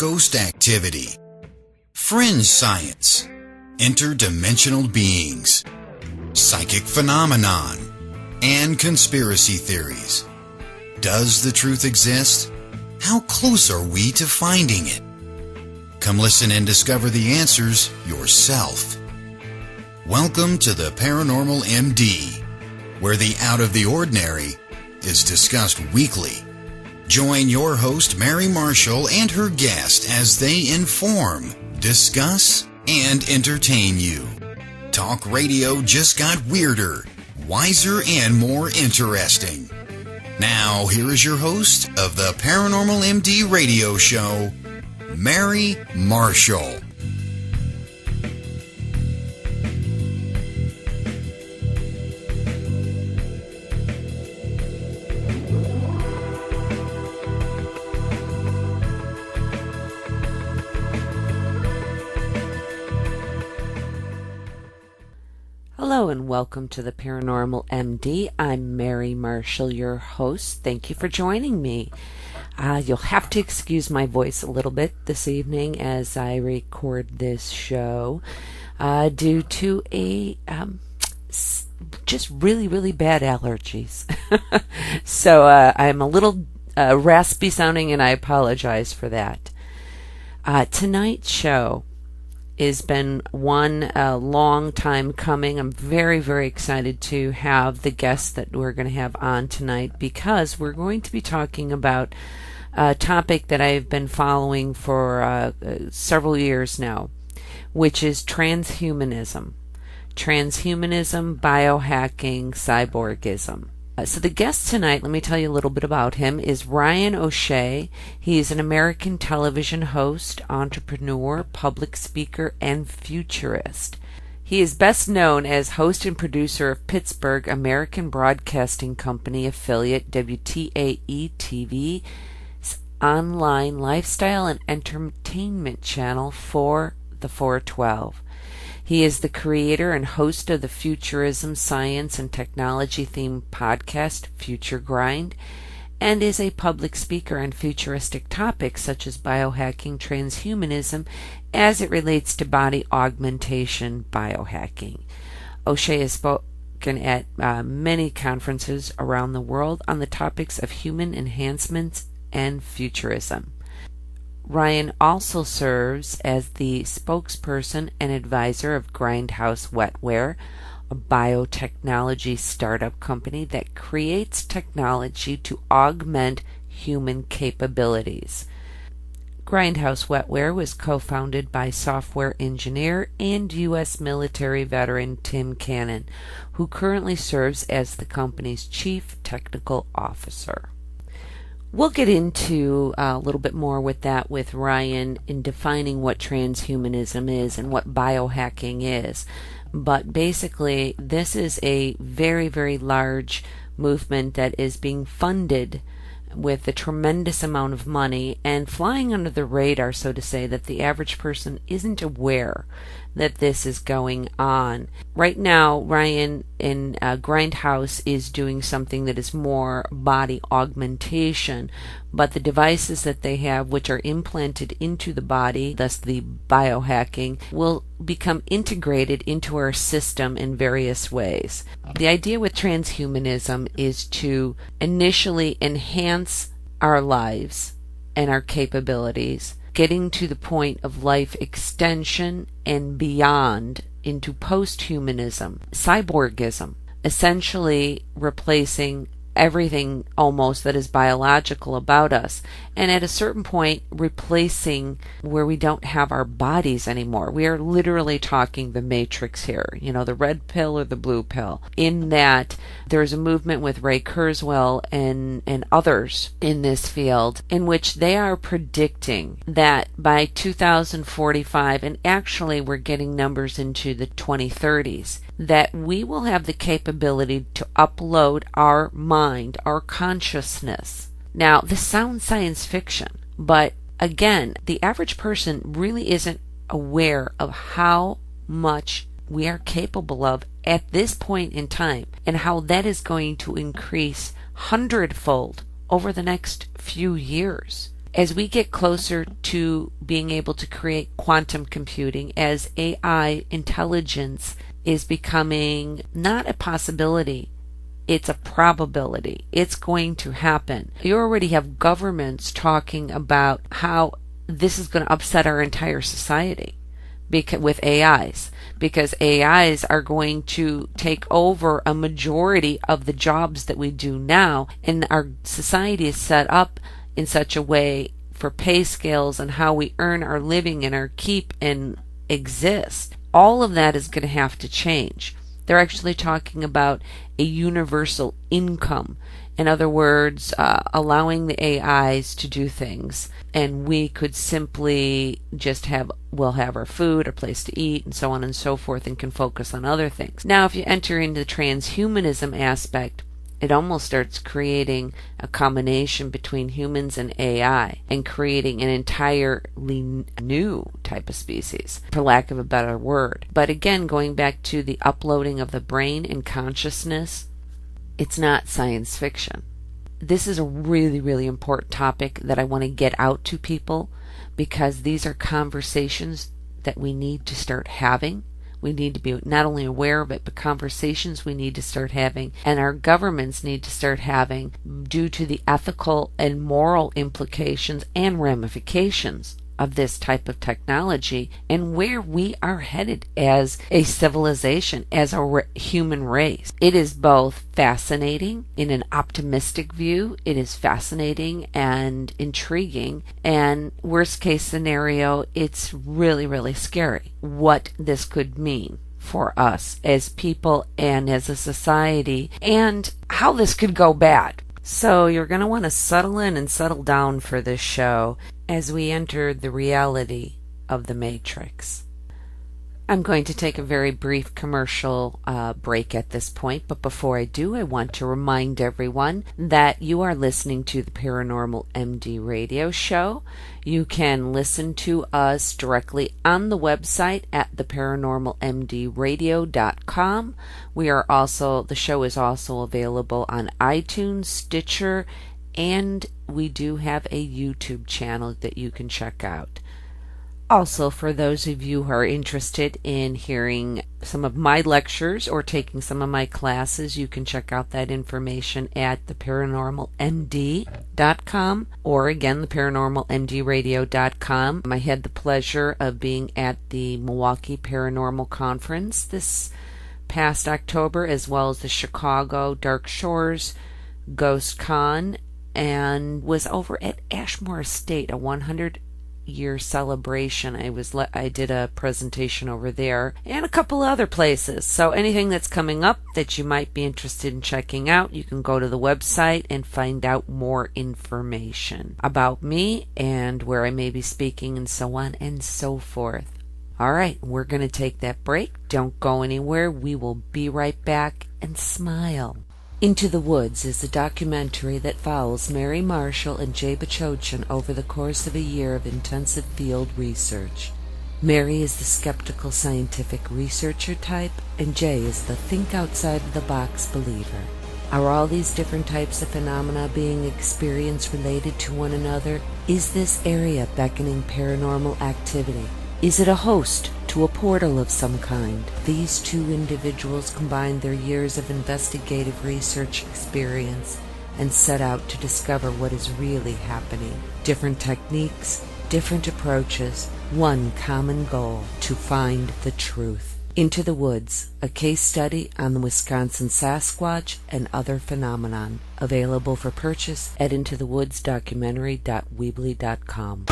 ghost activity, fringe science, interdimensional beings, psychic phenomenon, and conspiracy theories. Does the truth exist? How close are we to finding it? Come listen and discover the answers yourself. Welcome to the Paranormal MD, where the out of the ordinary is discussed weekly. Join your host Mary Marshall and her guest as they inform, discuss, and entertain you. Talk radio just got weirder, wiser, and more interesting. Now, here is your host of the Paranormal MD radio show, Mary Marshall. Hello and welcome to the Paranormal MD. I'm Mary Marshall, your host. Thank you for joining me. You'll have to excuse my voice a little bit this evening as I record this show due to just really bad allergies. So I'm a little raspy sounding and I apologize for that. Tonight's show has been one long time coming. I'm very excited to have the guests that we're going to have on tonight because we're going to be talking about a topic that I've been following for several years now, which is transhumanism. Transhumanism, biohacking, cyborgism. So the guest tonight, let me tell you a little bit about him, is Ryan O'Shea. He is an American television host, entrepreneur, public speaker, and futurist. He is best known as host and producer of Pittsburgh American Broadcasting Company affiliate WTAE-TV's online lifestyle and entertainment channel for the 412. He is the creator and host of the Futurism science and technology themed podcast Future Grind, and is a public speaker on futuristic topics such as biohacking, transhumanism, as it relates to body augmentation, biohacking. O'Shea has spoken at many conferences around the world on the topics of human enhancements and futurism. Ryan also serves as the spokesperson and advisor of Grindhouse Wetware, a biotechnology startup company that creates technology to augment human capabilities. Grindhouse Wetware was co-founded by software engineer and U.S. military veteran Tim Cannon, who currently serves as the company's chief technical officer. We'll get into a little bit more with that with Ryan in defining what transhumanism is and what biohacking is. But basically, this is a very large movement that is being funded with a tremendous amount of money and flying under the radar, so to say, that the average person isn't aware that this is going on. Right now, Ryan in Grindhouse is doing something that is more body augmentation, but the devices that they have, which are implanted into the body, thus the biohacking, will become integrated into our system in various ways. The idea with transhumanism is to initially enhance our lives and our capabilities, getting to the point of life extension and beyond into post-humanism, cyborgism, essentially replacing everything almost that is biological about us, and at a certain point replacing where we don't have our bodies anymore. We are literally talking the matrix here, the red pill or the blue pill, in that there's a movement with Ray Kurzweil and others in this field in which they are predicting that by 2045, and actually we're getting numbers into the 2030s, that we will have the capability to upload our mind, our consciousness. Now, this sounds science fiction, but again, the average person really isn't aware of how much we are capable of at this point in time and how that is going to increase hundredfold over the next few years. As we get closer to being able to create quantum computing, as AI intelligence is becoming not a possibility, it's a probability. It's going to happen. You already have governments talking about how this is going to upset our entire society with AIs, because AIs are going to take over a majority of the jobs that we do now, and our society is set up in such a way for pay scales and how we earn our living and our keep and exist. All of that is going to have to change. They're actually talking about a universal income. In other words, allowing the AIs to do things, and we could simply just we'll have our food, our place to eat, and so on and so forth, and can focus on other things. Now, if you enter into the transhumanism aspect, it almost starts creating a combination between humans and AI and creating an entirely new type of species, for lack of a better word. But again, going back to the uploading of the brain and consciousness, it's not science fiction. This is a really, really important topic that I want to get out to people, because these are conversations that we need to start having. We need to be not only aware of it, but conversations we need to start having, and our governments need to start having, due to the ethical and moral implications and ramifications of this type of technology, and where we are headed as a civilization, as a human race. It is both fascinating in an optimistic view. It is fascinating and intriguing, and worst case scenario, it's really, really scary what this could mean for us as people and as a society, and how this could go bad. So you're going to want to settle in and settle down for this show as we enter the reality of the Matrix. I'm going to take a very brief commercial break at this point, but before I do, I want to remind everyone that you are listening to the Paranormal MD radio show. You can listen to us directly on the website at theparanormalmdradio.com. The show is also available on iTunes, Stitcher, and we do have a YouTube channel that you can check out. Also, for those of you who are interested in hearing some of my lectures or taking some of my classes, you can check out that information at theparanormalmd.com, or again, theparanormalmdradio.com. I had the pleasure of being at the Milwaukee Paranormal Conference this past October, as well as the Chicago Dark Shores Ghost Con, and was over at Ashmore Estate, a 100-year celebration. I did a presentation over there, and a couple other places. So anything that's coming up that you might be interested in checking out, you can go to the website and find out more information about me and where I may be speaking, and so on and so forth. All right, we're going to take that break. Don't go anywhere. We will be right back, and smile. Into the Woods is a documentary that follows Mary Marshall and Jay Bachochin over the course of a year of intensive field research. Mary is the skeptical scientific researcher type, and Jay is the think-outside-of-the-box believer. Are all these different types of phenomena being experienced related to one another? Is this area beckoning paranormal activity? Is it a host to a portal of some kind? These two individuals combined their years of investigative research experience and set out to discover what is really happening. Different techniques, different approaches, one common goal: to find the truth. Into the Woods, a case study on the Wisconsin Sasquatch and other phenomenon. Available for purchase at intothewoodsdocumentary.weebly.com.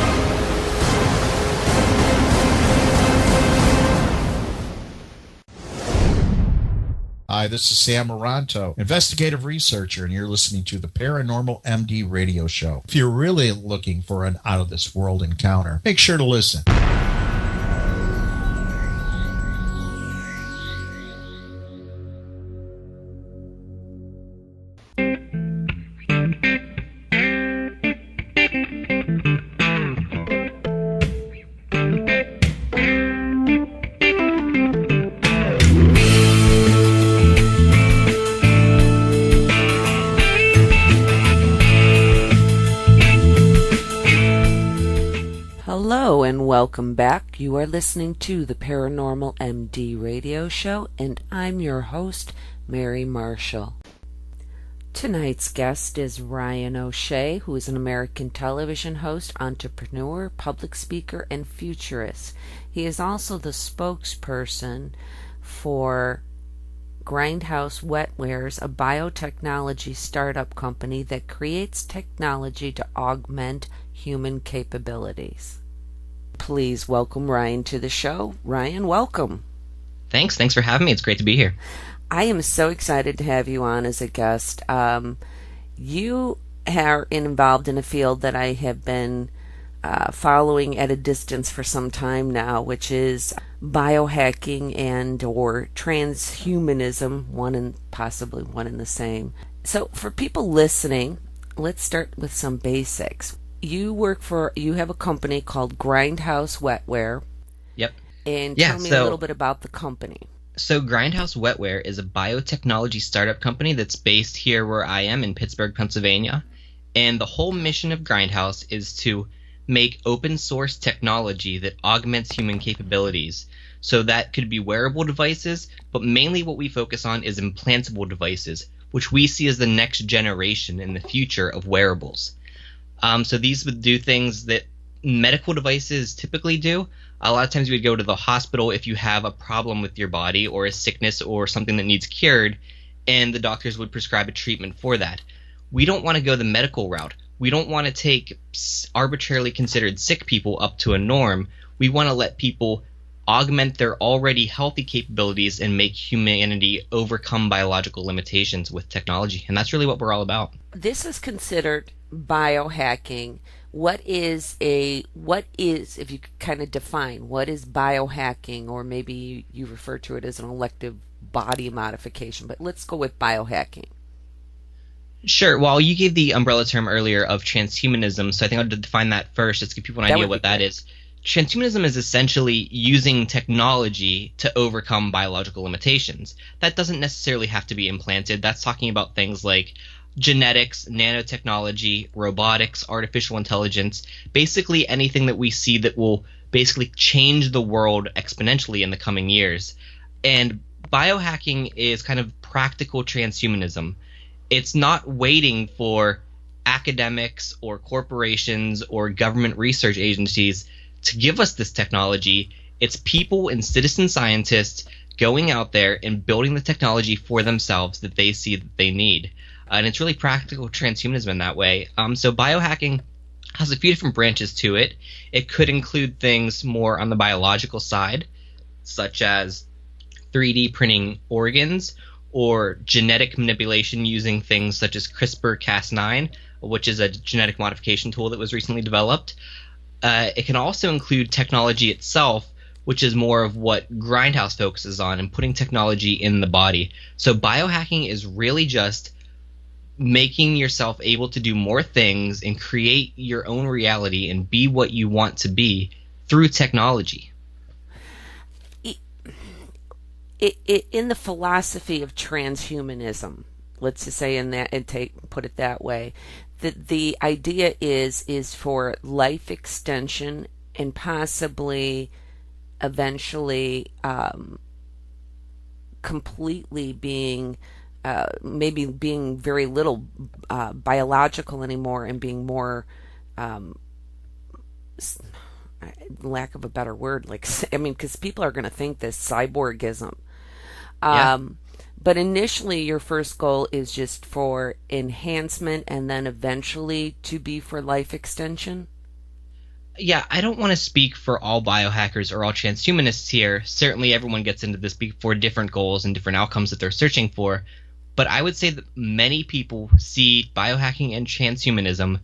Hi, this is Sam Moranto, investigative researcher, and you're listening to the Paranormal MD radio show. If you're really looking for an out-of-this-world encounter, make sure to listen. Hello and welcome back. You are listening to the Paranormal MD radio show, and I'm your host, Mary Marshall. Tonight's guest is Ryan O'Shea, who is an American television host, entrepreneur, public speaker, and futurist. He is also the spokesperson for Grindhouse Wetwares, a biotechnology startup company that creates technology to augment human capabilities. Please welcome Ryan to the show. Ryan, welcome. Thanks for having me. It's great to be here. I am so excited to have you on as a guest. You are involved in a field that I have been following at a distance for some time now, which is biohacking and or transhumanism, possibly one and the same. So for people listening, let's start with some basics. You have a company called Grindhouse Wetware. Yep. And tell me a little bit about the company. So Grindhouse Wetware is a biotechnology startup company that's based here where I am in Pittsburgh, Pennsylvania. And the whole mission of Grindhouse is to make open source technology that augments human capabilities. So that could be wearable devices, but mainly what we focus on is implantable devices, which we see as the next generation in the future of wearables. So these would do things that medical devices typically do. A lot of times you would go to the hospital if you have a problem with your body or a sickness or something that needs cured, and the doctors would prescribe a treatment for that. We don't want to go the medical route. We don't want to take arbitrarily considered sick people up to a norm. We want to let people augment their already healthy capabilities and make humanity overcome biological limitations with technology. And that's really what we're all about. This is considered biohacking. What is, if you could kind of define, what is biohacking? Or maybe you refer to it as an elective body modification, but let's go with biohacking. Sure. Well, you gave the umbrella term earlier of transhumanism, so I think I'll define that first, just to give people an idea what that is. Transhumanism is essentially using technology to overcome biological limitations. That doesn't necessarily have to be implanted. That's talking about things like genetics, nanotechnology, robotics, artificial intelligence, basically anything that we see that will basically change the world exponentially in the coming years. And biohacking is kind of practical transhumanism. It's not waiting for academics or corporations or government research agencies to give us this technology. It's people and citizen scientists going out there and building the technology for themselves that they see that they need. And it's really practical transhumanism in that way. So biohacking has a few different branches to it. It could include things more on the biological side, such as 3D printing organs or genetic manipulation using things such as CRISPR-Cas9, which is a genetic modification tool that was recently developed. It can also include technology itself, which is more of what Grindhouse focuses on, and putting technology in the body. So biohacking is really just making yourself able to do more things and create your own reality and be what you want to be through technology. In the philosophy of transhumanism, let's just say put it that way, the idea is for life extension and possibly eventually completely being maybe being very little biological anymore and being more lack of a better word, because people are going to think this cyborgism. But initially your first goal is just for enhancement and then eventually to be for life extension? Yeah, I don't want to speak for all biohackers or all transhumanists here. Certainly everyone gets into this for different goals and different outcomes that they're searching for. But I would say that many people see biohacking and transhumanism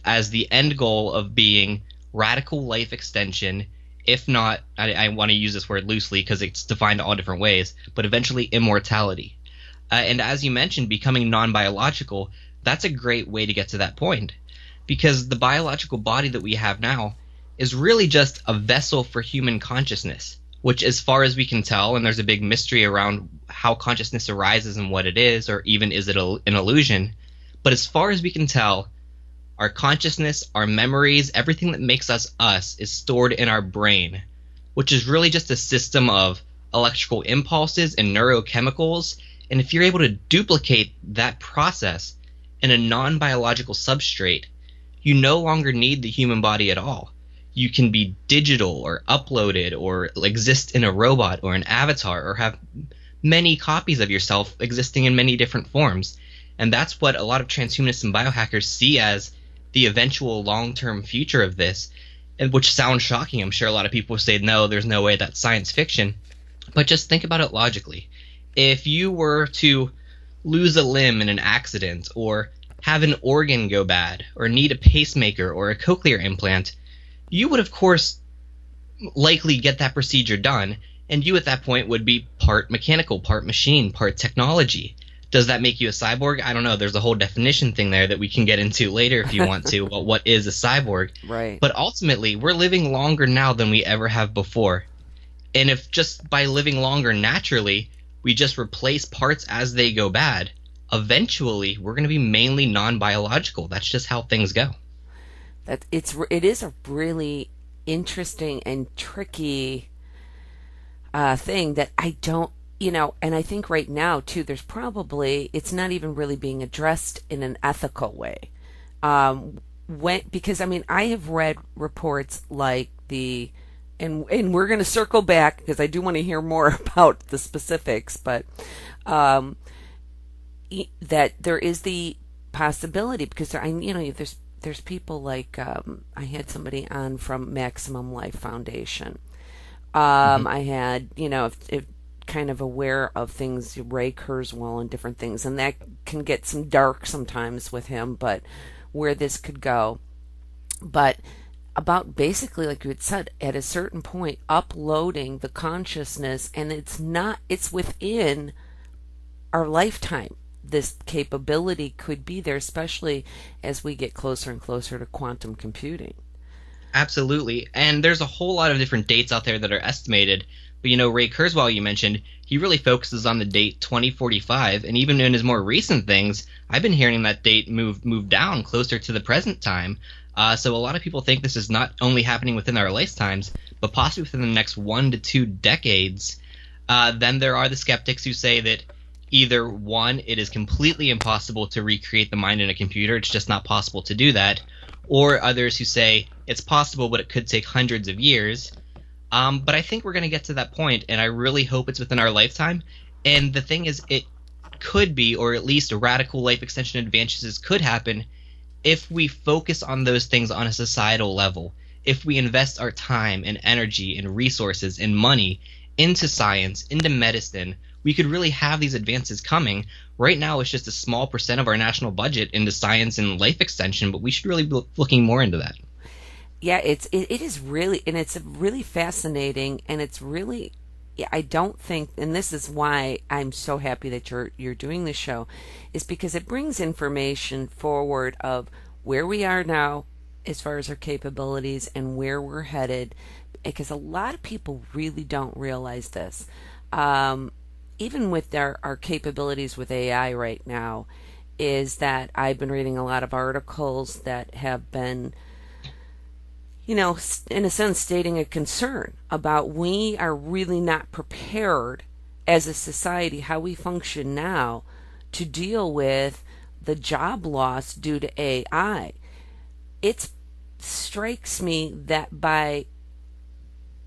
as the end goal of being radical life extension, if not, I want to use this word loosely because it's defined all different ways, but eventually immortality. And as you mentioned, becoming non-biological, that's a great way to get to that point. Because the biological body that we have now is really just a vessel for human consciousness, which as far as we can tell, and there's a big mystery around how consciousness arises and what it is, or even is it an illusion, but as far as we can tell, Our consciousness, our memories, everything that makes us us is stored in our brain, which is really just a system of electrical impulses and neurochemicals. And if you're able to duplicate that process in a non-biological substrate, you no longer need the human body at all. You can be digital or uploaded or exist in a robot or an avatar or have many copies of yourself existing in many different forms. And that's what a lot of transhumanists and biohackers see as the eventual long-term future of this, and which sounds shocking. I'm sure a lot of people say, no, there's no way, that's science fiction. But just think about it logically. If you were to lose a limb in an accident, or have an organ go bad, or need a pacemaker or a cochlear implant, you would, of course, likely get that procedure done, and you at that point would be part mechanical, part machine, part technology. Does that make you a cyborg? I don't know. There's a whole definition thing there that we can get into later if you want to, about what is a cyborg. Right. But ultimately, we're living longer now than we ever have before. And if just by living longer naturally, we just replace parts as they go bad, eventually we're going to be mainly non-biological. That's just how things go. It is a really interesting and tricky thing that I don't, and I think right now too, it's not even really being addressed in an ethical way. Because I have read reports like and we're going to circle back because I do want to hear more about the specifics, but that there is the possibility, because there's people like I had somebody on from Maximum Life Foundation. I had if kind of aware of things, Ray Kurzweil and different things, and that can get some dark sometimes with him, but where this could go. But about basically, like you had said, at a certain point, uploading the consciousness, and it's within our lifetime. This capability could be there, especially as we get closer and closer to quantum computing. Absolutely. And there's a whole lot of different dates out there that are estimated. But Ray Kurzweil, you mentioned, he really focuses on the date 2045, and even in his more recent things, I've been hearing that date move down closer to the present time. So a lot of people think this is not only happening within our lifetimes, but possibly within the next 1 to 2 decades. Then there are the skeptics who say that either one, it is completely impossible to recreate the mind in a computer, it's just not possible to do that, or others who say it's possible, but it could take hundreds of years. But I think we're going to get to that point, and I really hope it's within our lifetime. And the thing is, it could be, or at least radical life extension advances could happen if we focus on those things on a societal level. If we invest our time and energy and resources and money into science, into medicine, we could really have these advances coming. Right now, it's just a small percent of our national budget into science and life extension, but we should really be looking more into that. Yeah, it is really, and it's really fascinating, and it's really, I don't think, and this is why I'm so happy that you're doing this show, is because it brings information forward of where we are now as far as our capabilities and where we're headed, because a lot of people really don't realize this. Even with our capabilities with AI right now, is that I've been reading a lot of articles that have been, in a sense, stating a concern about we are really not prepared as a society, how we function now, to deal with the job loss due to AI. It strikes me that by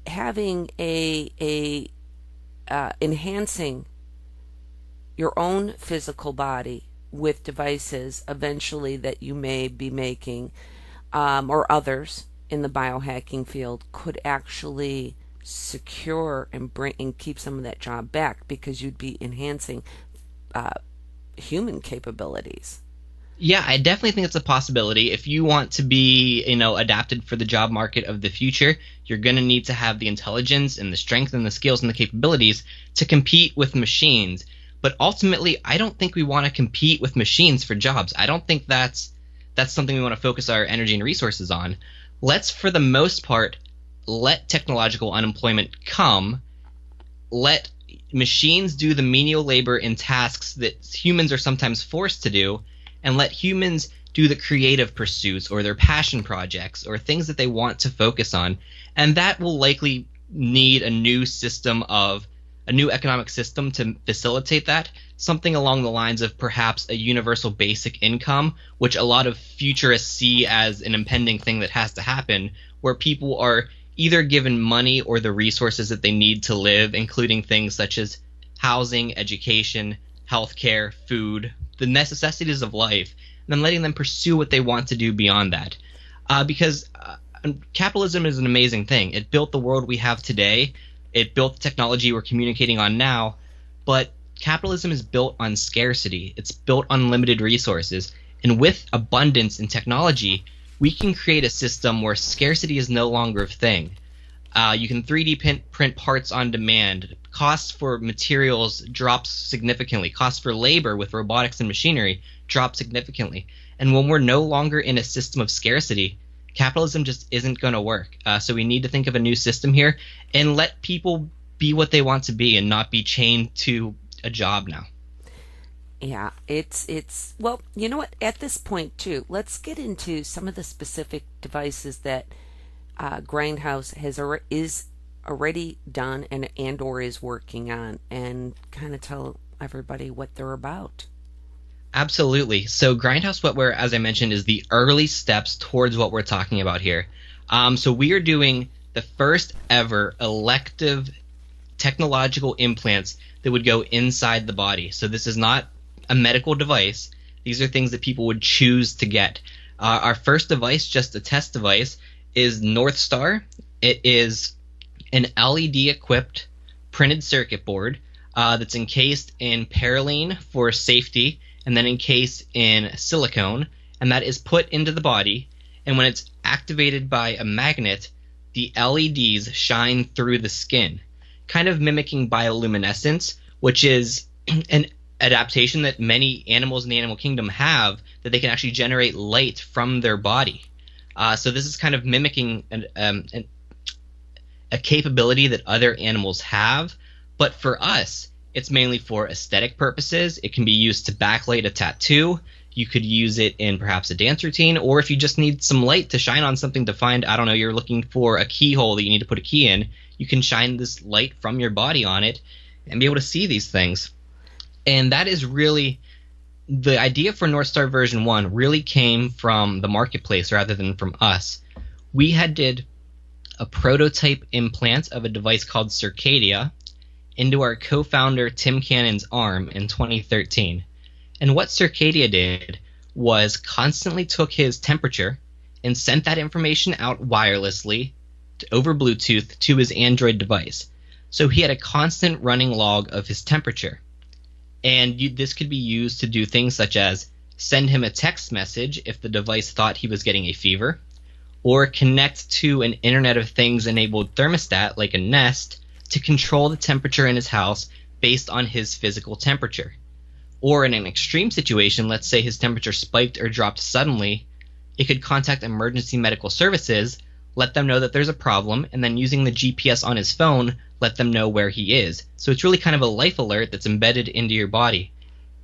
having enhancing your own physical body with devices eventually that you may be making, or others in the biohacking field, could actually secure and bring and keep some of that job back, because you'd be enhancing human capabilities. Yeah, I definitely think it's a possibility. If you want to be, adapted for the job market of the future, you're going to need to have the intelligence and the strength and the skills and the capabilities to compete with machines. But ultimately, I don't think we want to compete with machines for jobs. I don't think that's something we want to focus our energy and resources on. Let's, for the most part, let technological unemployment come. Let machines do the menial labor and tasks that humans are sometimes forced to do, and let humans do the creative pursuits or their passion projects or things that they want to focus on. And that will likely need a new economic system to facilitate that. Something along the lines of perhaps a universal basic income, which a lot of futurists see as an impending thing that has to happen, where people are either given money or the resources that they need to live, including things such as housing, education, healthcare, food, the necessities of life, and then letting them pursue what they want to do beyond that. Because capitalism is an amazing thing. It built the world we have today. It built the technology we're communicating on now. But capitalism is built on scarcity. It's built on limited resources. And with abundance in technology, we can create a system where scarcity is no longer a thing. You can 3D print parts on demand. Costs for materials drops significantly. Costs for labor with robotics and machinery drop significantly. And when we're no longer in a system of scarcity, capitalism just isn't going to work. So we need to think of a new system here and let people be what they want to be and not be chained to a job now. Yeah, it's well, you know what? At this point too, let's get into some of the specific devices that Grindhouse is already done and or is working on, and kind of tell everybody what they're about. Absolutely. So Grindhouse Wetware, as I mentioned, is the early steps towards what we're talking about here. So we are doing the first ever elective technological implants that would go inside the body. So this is not a medical device. These are things that people would choose to get. Our first device, just a test device, is North Star. It is an LED-equipped printed circuit board that's encased in Parylene for safety, and then encased in silicone, and that is put into the body. And when it's activated by a magnet, the LEDs shine through the skin, kind of mimicking bioluminescence, which is an adaptation that many animals in the animal kingdom have, that they can actually generate light from their body. So this is kind of mimicking a capability that other animals have, but for us, it's mainly for aesthetic purposes. It can be used to backlight a tattoo. You could use it in perhaps a dance routine, or if you just need some light to shine on something to find, I don't know, you're looking for a keyhole that you need to put a key in, you can shine this light from your body on it and be able to see these things. And that is really the idea for North Star version 1 really came from the marketplace rather than from us. We had did a prototype implant of a device called Circadia into our co-founder Tim Cannon's arm in 2013. And what Circadia did was constantly took his temperature and sent that information out wirelessly over Bluetooth to his Android device. So he had a constant running log of his temperature. And this could be used to do things such as send him a text message if the device thought he was getting a fever, or connect to an Internet of Things enabled thermostat like a Nest to control the temperature in his house based on his physical temperature. Or in an extreme situation, let's say his temperature spiked or dropped suddenly, it could contact emergency medical services, let them know that there's a problem, and then using the GPS on his phone, let them know where he is. So it's really kind of a life alert that's embedded into your body.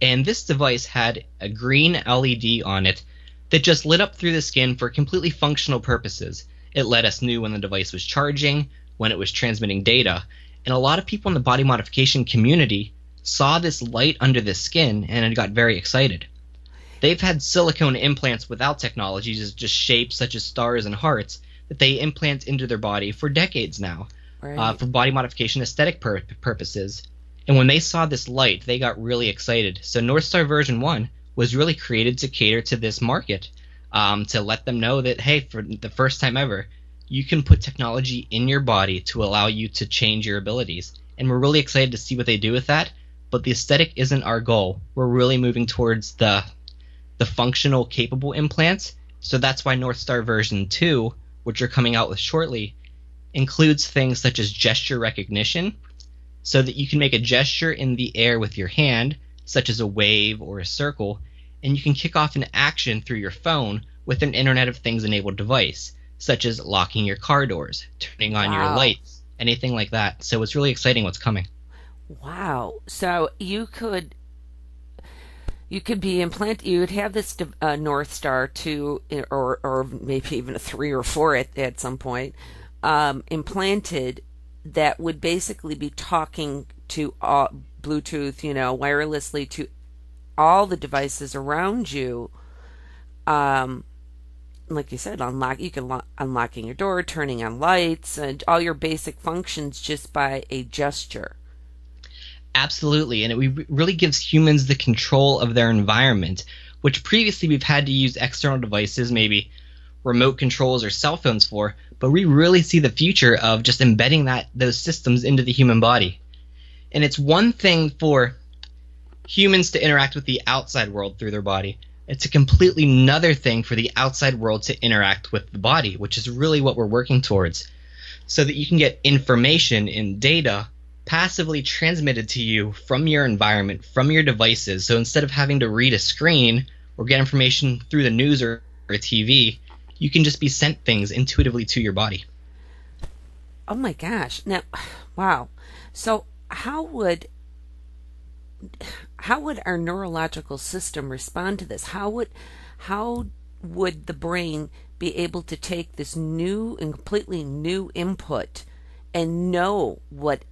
And this device had a green LED on it that just lit up through the skin for completely functional purposes. It let us know when the device was charging, when it was transmitting data. And a lot of people in the body modification community saw this light under the skin and it got very excited. They've had silicone implants without technologies, just shapes such as stars and hearts, that they implant into their body for decades now, right, for body modification aesthetic purposes. And when they saw this light, they got really excited. So North Star version 1 was really created to cater to this market, to let them know that, hey, for the first time ever, you can put technology in your body to allow you to change your abilities. And we're really excited to see what they do with that. But the aesthetic isn't our goal. We're really moving towards the functional, capable implants. So that's why North Star version 2, which are coming out with shortly, includes things such as gesture recognition, so that you can make a gesture in the air with your hand, such as a wave or a circle, and you can kick off an action through your phone with an Internet of Things enabled device, such as locking your car doors, turning on your lights, anything like that. So it's really exciting what's coming. Wow. So you could You could be you would have this North Star to, or maybe even a 3 or 4 at some point, implanted, that would basically be talking to Bluetooth, wirelessly to all the devices around you. Like you said, unlocking your door, turning on lights, and all your basic functions just by a gesture. Absolutely, and it really gives humans the control of their environment, which previously we've had to use external devices, maybe remote controls or cell phones for, but we really see the future of just embedding those systems into the human body. And it's one thing for humans to interact with the outside world through their body. It's a completely another thing for the outside world to interact with the body, which is really what we're working towards, so that you can get information and data passively transmitted to you from your environment, from your devices. So instead of having to read a screen or get information through the news or a TV, you can just be sent things intuitively to your body. Oh my gosh. Now, wow. So how would our neurological system respond to this? How would the brain be able to take this new and completely new input and know what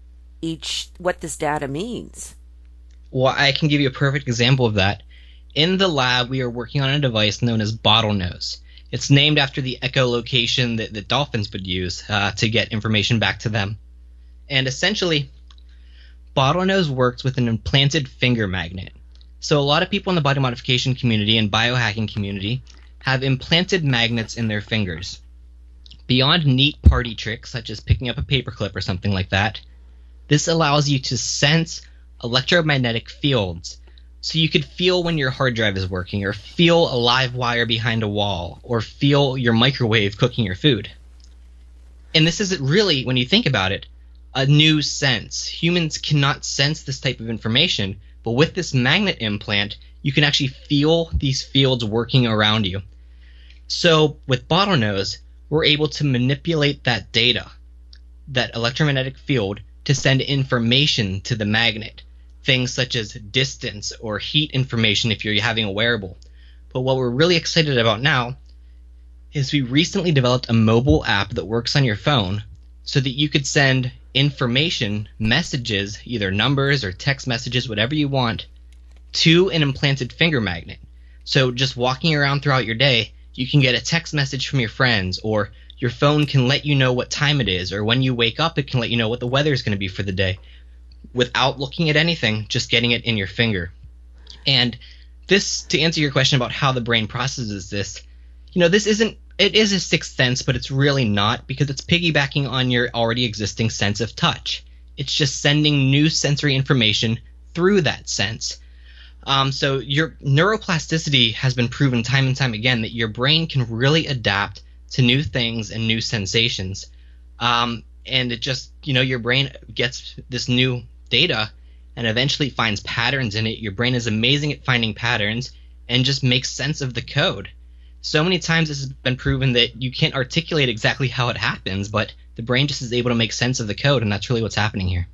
this data means? Well, I can give you a perfect example of that. In the lab, we are working on a device known as bottlenose. It's named after the echolocation that dolphins would use to get information back to them. And essentially, bottlenose works with an implanted finger magnet. So a lot of people in the body modification community and biohacking community have implanted magnets in their fingers. Beyond neat party tricks, such as picking up a paperclip or something like that, this allows you to sense electromagnetic fields. So you could feel when your hard drive is working, or feel a live wire behind a wall, or feel your microwave cooking your food. And this isn't really, when you think about it, a new sense. Humans cannot sense this type of information, but with this magnet implant, you can actually feel these fields working around you. So with bottlenose, we're able to manipulate that data, that electromagnetic field, to send information to the magnet. Things such as distance or heat information if you're having a wearable. But what we're really excited about now is we recently developed a mobile app that works on your phone so that you could send information, messages, either numbers or text messages, whatever you want, to an implanted finger magnet. So just walking around throughout your day, you can get a text message from your friends, or your phone can let you know what time it is, or when you wake up it can let you know what the weather is going to be for the day, without looking at anything, just getting it in your finger. And this, to answer your question about how the brain processes this, it is a sixth sense, but it's really not, because it's piggybacking on your already existing sense of touch. It's just sending new sensory information through that sense. So your neuroplasticity has been proven time and time again that your brain can really adapt to new things and new sensations. And it just, your brain gets this new data and eventually finds patterns in it. Your brain is amazing at finding patterns and just makes sense of the code. So many times this has been proven that you can't articulate exactly how it happens, but the brain just is able to make sense of the code, and that's really what's happening here.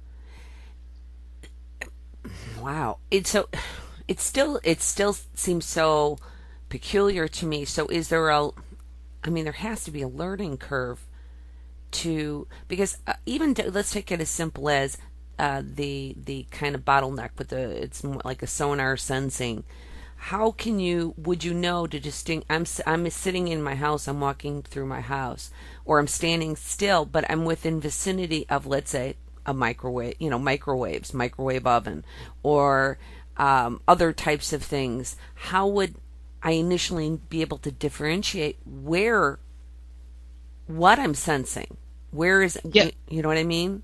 Wow. It still seems so peculiar to me. So is there there has to be a learning curve because let's take it as simple as the kind of bottleneck with it's more like a sonar sensing. How would you know to distinguish? I'm sitting in my house, I'm walking through my house, or I'm standing still, but I'm within vicinity of, let's say, a microwave, microwave oven, or other types of things. How would I initially be able to differentiate what I'm sensing? Where is it? Yeah. You know what I mean?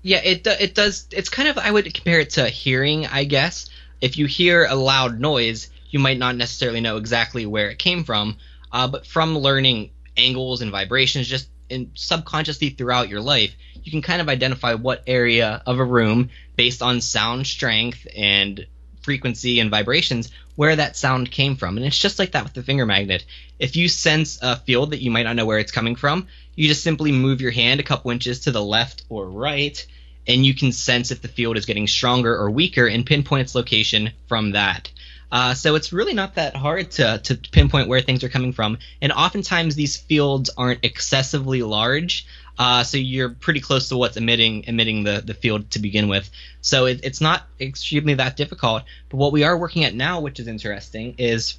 Yeah, it does. It's kind of, I would compare it to hearing, I guess. If you hear a loud noise, you might not necessarily know exactly where it came from, but from learning angles and vibrations just subconsciously throughout your life, you can kind of identify what area of a room, based on sound strength and frequency and vibrations, where that sound came from. And it's just like that with the finger magnet. If you sense a field that you might not know where it's coming from, you just simply move your hand a couple inches to the left or right, and you can sense if the field is getting stronger or weaker and pinpoint its location from that. So it's really not that hard to pinpoint where things are coming from. And oftentimes these fields aren't excessively large. So you're pretty close to what's emitting the field to begin with. So it's not extremely that difficult. But what we are working at now, which is interesting, is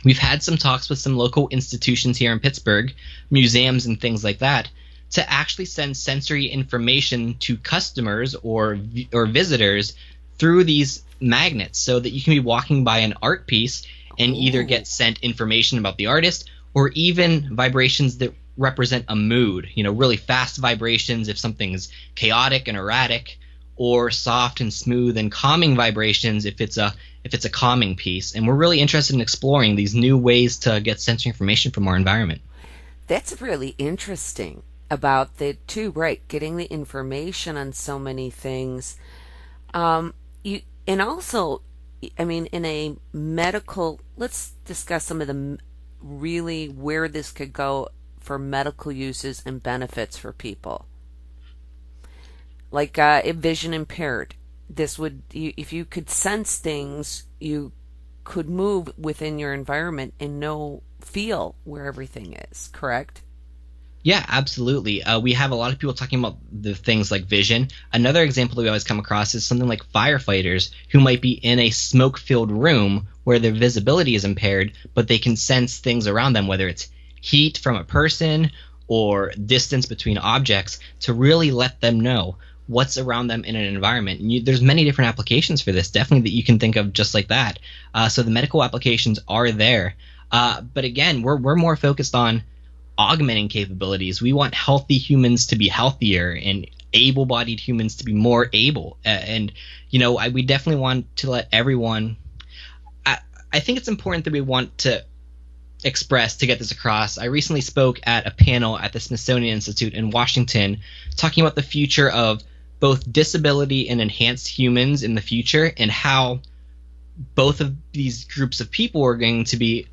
we've had some talks with some local institutions here in Pittsburgh, museums and things like that, to actually send sensory information to customers or visitors through these magnets, so that you can be walking by an art piece and either get sent information about the artist or even vibrations that represent a mood, really fast vibrations if something's chaotic and erratic, or soft and smooth and calming vibrations if it's a calming piece. And we're really interested in exploring these new ways to get sensory information from our environment. That's really interesting about the two, right? Getting the information on so many things. And also, I mean, in a medical, let's discuss some of the really where this could go for medical uses and benefits for people. Like vision impaired. This would, if you could sense things, you could move within your environment and feel where everything is, correct? Yeah, absolutely. We have a lot of people talking about the things like vision. Another example that we always come across is something like firefighters who might be in a smoke-filled room where their visibility is impaired, but they can sense things around them, whether it's heat from a person or distance between objects, to really let them know what's around them in an environment. And there's many different applications for this, definitely, that you can think of just like that. So the medical applications are there. But again, we're more focused on augmenting capabilities. We want healthy humans to be healthier and able-bodied humans to be more able. We definitely want to let everyone. I think it's important that we want to express, to get this across. I recently spoke at a panel at the Smithsonian Institute in Washington talking about the future of both disability and enhanced humans in the future, and how both of these groups of people are going to be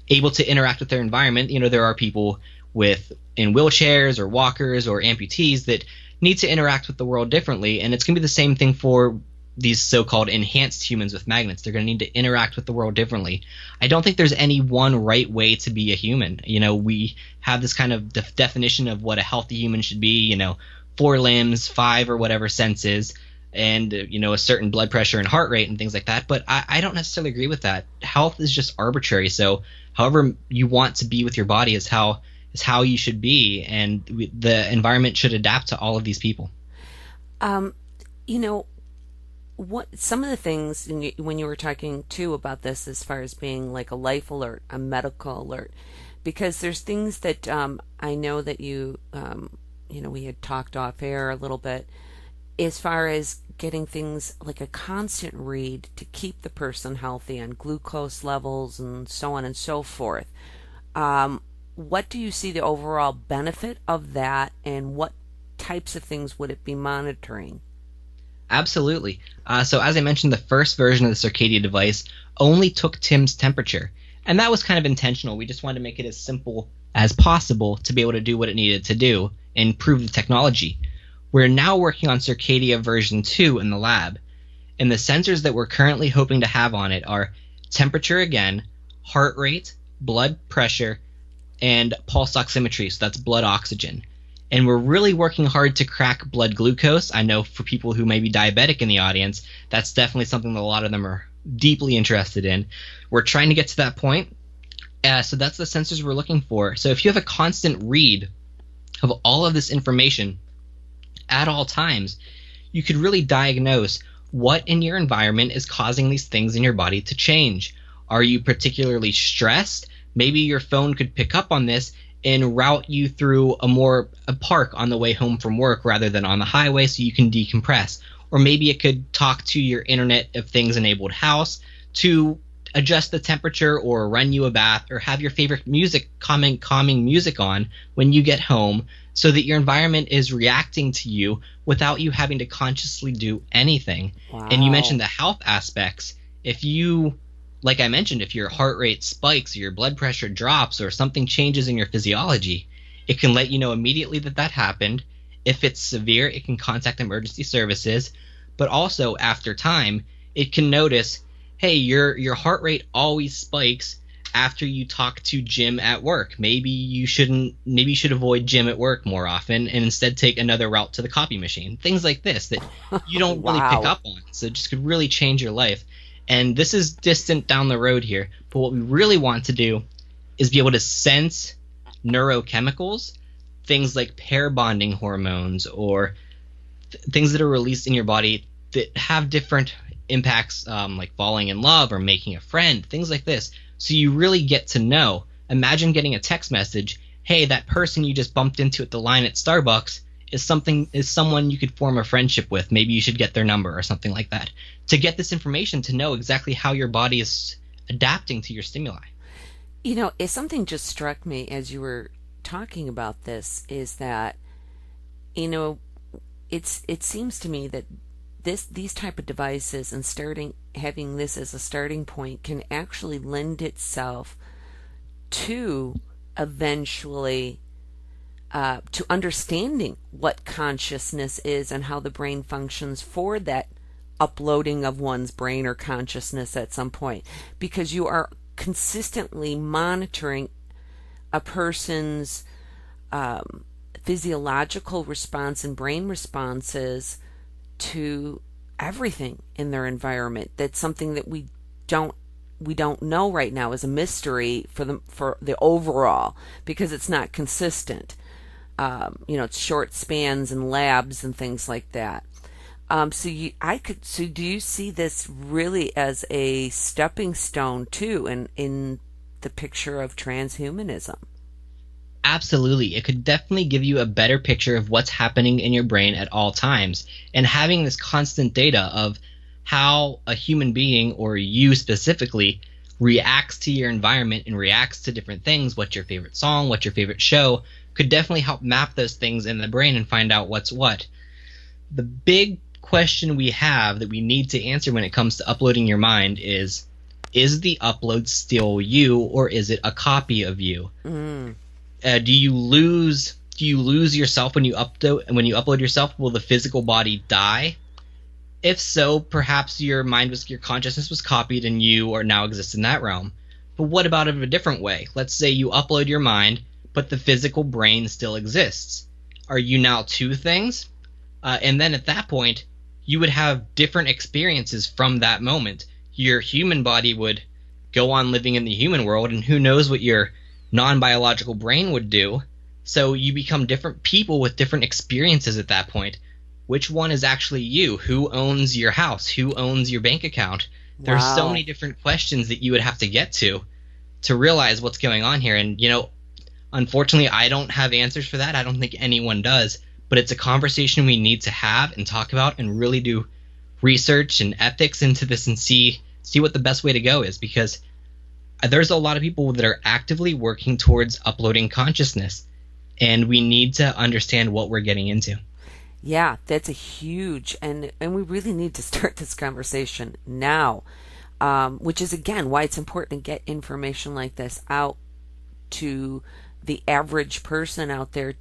able to interact with their environment. There are people in wheelchairs or walkers or amputees that need to interact with the world differently, and it's going to be the same thing for these so-called enhanced humans with magnets. They're going to need to interact with the world differently. I don't think there's any one right way to be a human. We have this kind of definition of what a healthy human should be, 4 limbs, 5 or whatever senses, and a certain blood pressure and heart rate and things like that. But I don't necessarily agree with that. Health is just arbitrary. So however you want to be with your body is how you should be, and the environment should adapt to all of these people. What some of the things when you were talking too about this, as far as being like a life alert, a medical alert, because there's things that I know that we had talked off air a little bit, as far as getting things like a constant read to keep the person healthy on glucose levels and so on and so forth. What do you see the overall benefit of that, and what types of things would it be monitoring? Absolutely. So as I mentioned, the first version of the Circadia device only took Tim's temperature. And that was kind of intentional. We just wanted to make it as simple as possible to be able to do what it needed to do and improve the technology. We're now working on Circadia version 2 in the lab. And the sensors that we're currently hoping to have on it are temperature again, heart rate, blood pressure, and pulse oximetry. So that's blood oxygen. And we're really working hard to crack blood glucose. I know for people who may be diabetic in the audience, that's definitely something that a lot of them are deeply interested in. We're trying to get to that point. So that's the sensors we're looking for. So if you have a constant read of all of this information at all times, you could really diagnose what in your environment is causing these things in your body to change. Are you particularly stressed? Maybe your phone could pick up on this and route you through a park on the way home from work rather than on the highway, so you can decompress. Or maybe it could talk to your Internet of Things enabled house to adjust the temperature or run you a bath, or have your favorite music, calming music on when you get home, so that your environment is reacting to you without you having to consciously do anything. Wow. And you mentioned the health aspects. Like I mentioned, if your heart rate spikes or your blood pressure drops or something changes in your physiology, it can let you know immediately that happened. If it's severe, it can contact emergency services. But also, after time, it can notice, hey, your heart rate always spikes after you talk to Jim at work. Maybe you should avoid Jim at work more often and instead take another route to the copy machine. Things like this that you don't really pick up on. So it just could really change your life. And this is distant down the road here, but what we really want to do is be able to sense neurochemicals, things like pair bonding hormones or things that are released in your body that have different impacts, like falling in love or making a friend, things like this. So you really get to know. Imagine getting a text message, hey, that person you just bumped into at the line at Starbucks is someone you could form a friendship with. Maybe you should get their number or something like that. To get this information, to know exactly how your body is adapting to your stimuli. You know, something just struck me as you were talking about this is that, you know, it seems to me that these type of devices and having this as a starting point can actually lend itself to eventually to understanding what consciousness is and how the brain functions for that uploading of one's brain or consciousness at some point, because you are consistently monitoring a person's physiological response and brain responses to everything in their environment. That's something that we don't know right now, is a mystery for the overall, because it's not consistent. You know, it's short spans in labs and things like that. So do you see this really as a stepping stone too in the picture of transhumanism? Absolutely. It could definitely give you a better picture of what's happening in your brain at all times. And having this constant data of how a human being, or you specifically, reacts to your environment and reacts to different things, what's your favorite song, what's your favorite show, could definitely help map those things in the brain and find out what's what. The big question we have that we need to answer when it comes to uploading your mind is the upload still you, or is it a copy of you? Do you lose yourself when you upload yourself? Will the physical body die? If so, perhaps your consciousness was copied and you or now exist in that realm. But what about in a different way? Let's say you upload your mind, but the physical brain still exists. Are you now two things? And then at that point, you would have different experiences from that moment. Your human body would go on living in the human world, and who knows what your non-biological brain would do. So you become different people with different experiences at that point. Which one is actually you? Who owns your house? Who owns your bank account? There's so many different questions that you would have to get to realize what's going on here. And, you know, unfortunately, I don't have answers for that. I don't think anyone does. But it's a conversation we need to have and talk about and really do research and ethics into this and see what the best way to go is, because there's a lot of people that are actively working towards uploading consciousness, and we need to understand what we're getting into. Yeah, that's a huge, and we really need to start this conversation now, which is, again, why it's important to get information like this out to the average person out there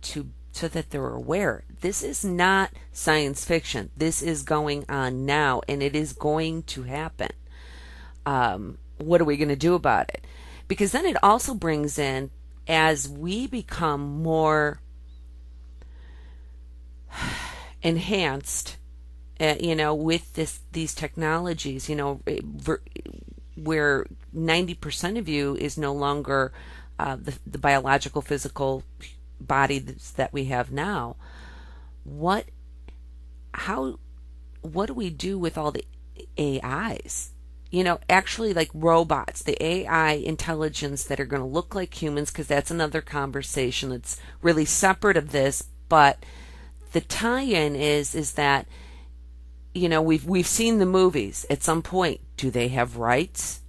so that they're aware. This is not science fiction. This is going on now, and it is going to happen. What are we going to do about it? Because then it also brings in, as we become more enhanced, with these technologies, where 90% of you is no longer the biological, physical body that we have now. What do we do with all the AIs? Actually, like robots, the AI intelligence that are going to look like humans, because that's another conversation that's really separate of this. But the tie-in is that, we've seen the movies. At some point, do they have rights?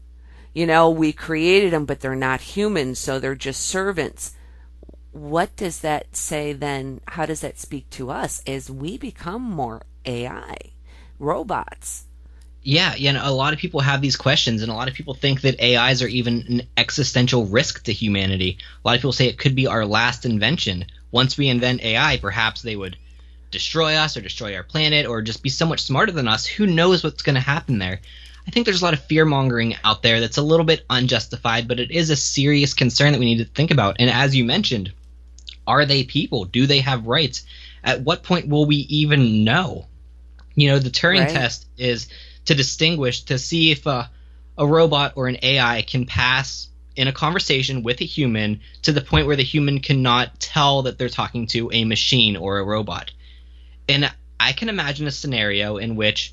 We created them, but they're not humans, so they're just servants. What does that say then? How does that speak to us as we become more AI robots? Yeah, a lot of people have these questions, and a lot of people think that AIs are even an existential risk to humanity. A lot of people say it could be our last invention. Once we invent AI, perhaps they would destroy us or destroy our planet or just be so much smarter than us. Who knows what's going to happen there? I think there's a lot of fear mongering out there that's a little bit unjustified, but it is a serious concern that we need to think about. And as you mentioned, are they people? Do they have rights? At what point will we even know? The Turing test is to distinguish, to see if a robot or an AI can pass in a conversation with a human to the point where the human cannot tell that they're talking to a machine or a robot. And I can imagine a scenario in which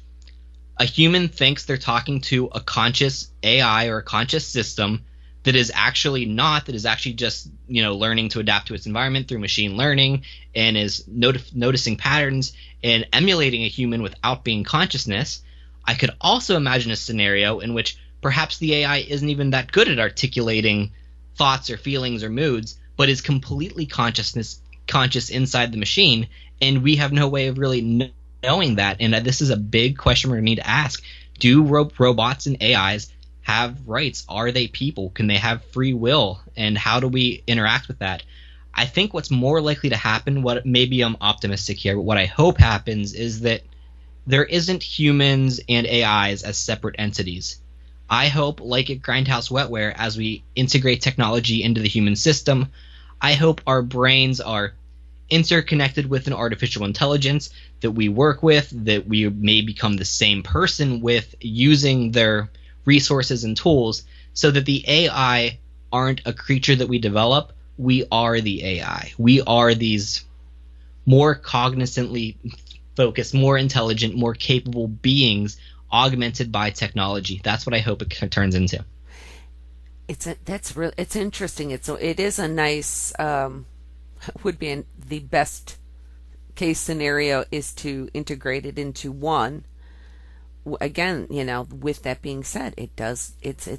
a human thinks they're talking to a conscious AI or a conscious system that is actually not, that is actually just, learning to adapt to its environment through machine learning and is noticing patterns and emulating a human without being consciousness. I could also imagine a scenario in which perhaps the AI isn't even that good at articulating thoughts or feelings or moods, but is completely conscious inside the machine, and we have no way of really knowing that. And this is a big question we're going to need to ask. Do robots and AIs have rights? Are they people? Can they have free will? And how do we interact with that? I think what's more likely to happen, maybe I'm optimistic here, but what I hope happens is that there isn't humans and AIs as separate entities. I hope, like at Grindhouse Wetware, as we integrate technology into the human system, I hope our brains are interconnected with an artificial intelligence that we work with, that we may become the same person with, using their resources and tools, so that the AI aren't a creature that we develop. We are the AI. We are these more cognizantly focused, more intelligent, more capable beings augmented by technology. That's what I hope it turns into. It's interesting. It is a nice would be the best case scenario is to integrate it into one. Again, with that being said, it's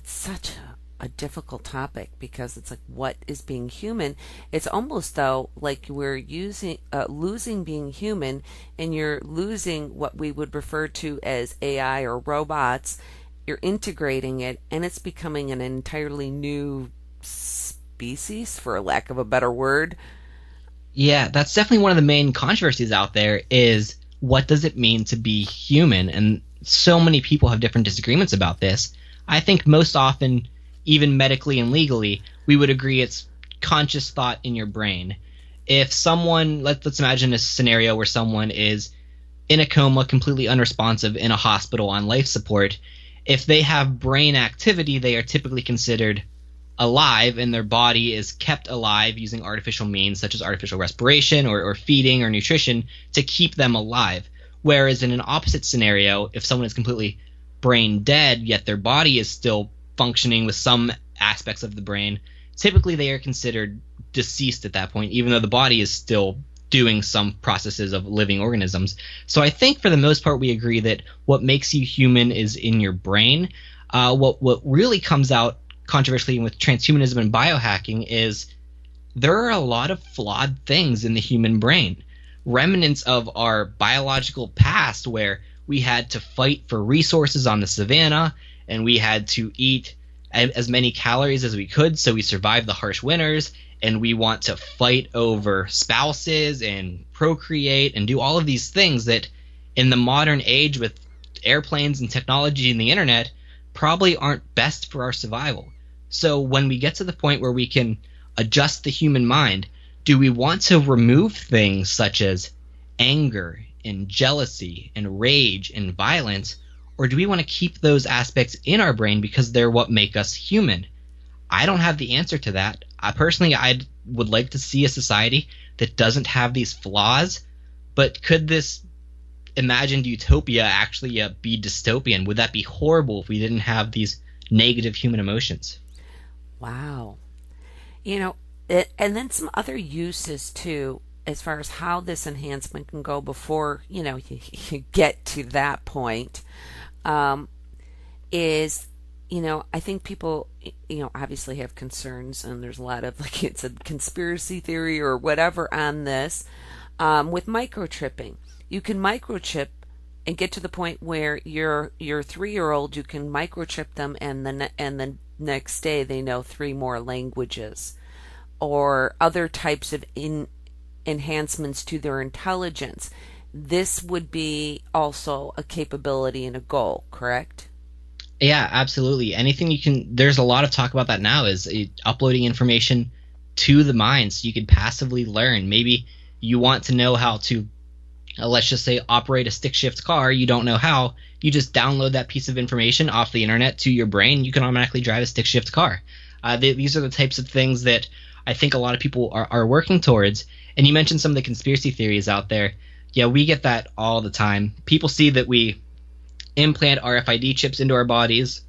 such a difficult topic, because it's like, what is being human? It's almost though like we're losing being human, and you're losing what we would refer to as AI or robots. You're integrating it, and it's becoming an entirely new species, for lack of a better word. Yeah, that's definitely one of the main controversies out there, is what does it mean to be human? And so many people have different disagreements about this. I think most often, even medically and legally, we would agree it's conscious thought in your brain. If someone, let's imagine a scenario where someone is in a coma, completely unresponsive in a hospital on life support, if they have brain activity, they are typically considered alive, and their body is kept alive using artificial means such as artificial respiration or feeding or nutrition to keep them alive. Whereas in an opposite scenario, if someone is completely brain dead yet their body is still functioning with some aspects of the brain, typically they are considered deceased at that point, even though the body is still doing some processes of living organisms. So I think for the most part we agree that what makes you human is in your brain. What really comes out controversially with transhumanism and biohacking is there are a lot of flawed things in the human brain, remnants of our biological past where we had to fight for resources on the savannah, and we had to eat as many calories as we could so we survived the harsh winters, and we want to fight over spouses and procreate and do all of these things that in the modern age with airplanes and technology and the internet probably aren't best for our survival. So when we get to the point where we can adjust the human mind, do we want to remove things such as anger and jealousy and rage and violence, or do we want to keep those aspects in our brain because they're what make us human? I don't have the answer to that. I would like to see a society that doesn't have these flaws, but could this imagined utopia actually be dystopian? Would that be horrible if we didn't have these negative human emotions? Wow. And then some other uses too, as far as how this enhancement can go before, you get to that point, is, I think people, obviously have concerns, and there's a lot of, like, it's a conspiracy theory or whatever on this, with microchipping. You can microchip and get to the point where your 3-year-old, you can microchip them, and the next day they know 3 more languages, or other types of enhancements to their intelligence. This would be also a capability and a goal, correct? Yeah, absolutely. Anything you can. There's a lot of talk about that now. Is uploading information to the mind so you could passively learn. Maybe you want to know how to, let's just say, operate a stick shift car. You don't know how. You just download that piece of information off the internet to your brain. You can automatically drive a stick shift car. These are the types of things that I think a lot of people are working towards. And you mentioned some of the conspiracy theories out there. Yeah, we get that all the time. People see that we implant RFID chips into our bodies,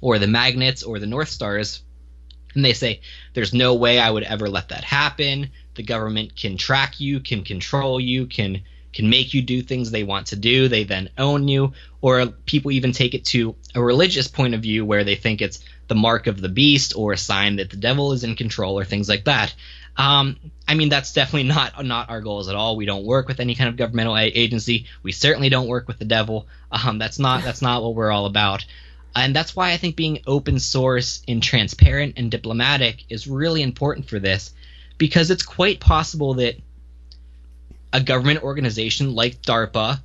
or the magnets, or the North Stars, and they say, there's no way I would ever let that happen. The government can track you, can control you, can make you do things they want to do. They then own you. Or people even take it to a religious point of view where they think it's the mark of the beast or a sign that the devil is in control or things like that. I mean, that's definitely not our goals at all. We don't work with any kind of governmental agency. We certainly don't work with the devil. That's not what we're all about. And that's why I think being open source and transparent and diplomatic is really important for this, because it's quite possible that a government organization like DARPA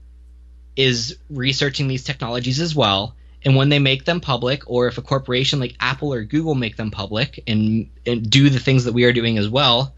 is researching these technologies as well. And when they make them public, or if a corporation like Apple or Google make them public and do the things that we are doing as well,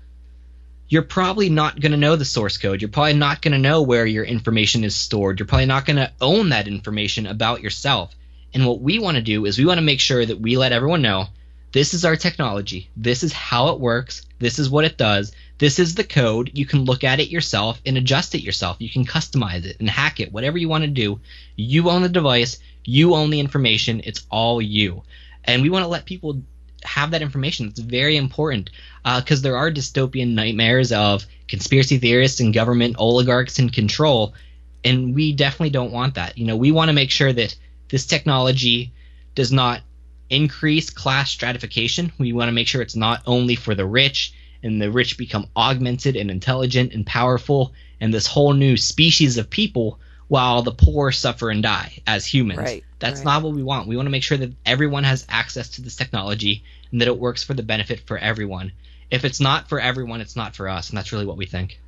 you're probably not going to know the source code. You're probably not going to know where your information is stored. You're probably not going to own that information about yourself. And what we want to do is we want to make sure that we let everyone know, this is our technology. This is how it works. This is what it does. This is the code. You can look at it yourself and adjust it yourself. You can customize it and hack it, whatever you want to do. You own the device. You own the information. It's all you. And we want to let people have that information. It's very important, because there are dystopian nightmares of conspiracy theorists and government oligarchs in control, and we definitely don't want that. We want to make sure that this technology does not increase class stratification. We want to make sure it's not only for the rich, and the rich become augmented and intelligent and powerful, and this whole new species of people, while the poor suffer and die as humans. Right, That's not what we want. We want to make sure that everyone has access to this technology and that it works for the benefit for everyone. If it's not for everyone, it's not for us, and that's really what we think.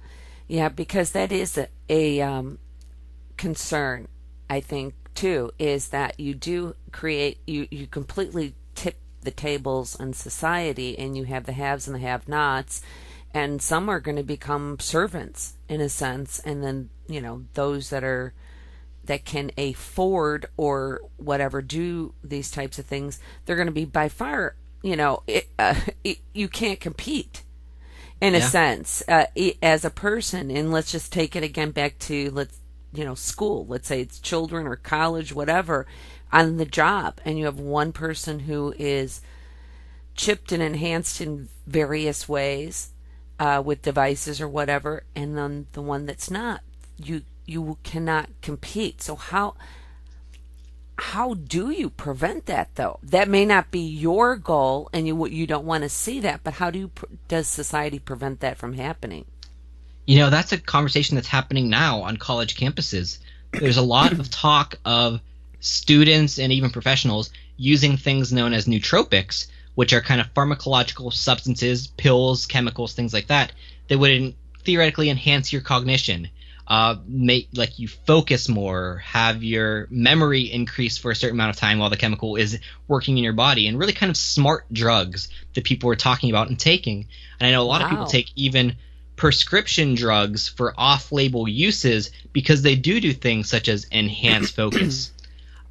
Yeah, because that is a concern, I think, too, is that you do create, you completely tip the tables in society, and you have the haves and the have-nots, and some are going to become servants in a sense, and then those that can afford or whatever do these types of things, they're going to be by far, you can't compete in a sense as a person. And let's just take it again back to school. Let's say it's children or college, whatever, on the job, and you have one person who is chipped and enhanced in various ways with devices or whatever, and then the one that's not. You cannot compete. So how do you prevent that, though? That may not be your goal, and you don't want to see that, but how does society prevent that from happening? That's a conversation that's happening now on college campuses. There's a lot of talk of students and even professionals using things known as nootropics, which are kind of pharmacological substances, pills, chemicals, things like that would theoretically enhance your cognition, make you focus more, have your memory increase for a certain amount of time while the chemical is working in your body, and really kind of smart drugs that people are talking about and taking. And I know a lot of people take even prescription drugs for off-label uses because they do things such as enhance focus.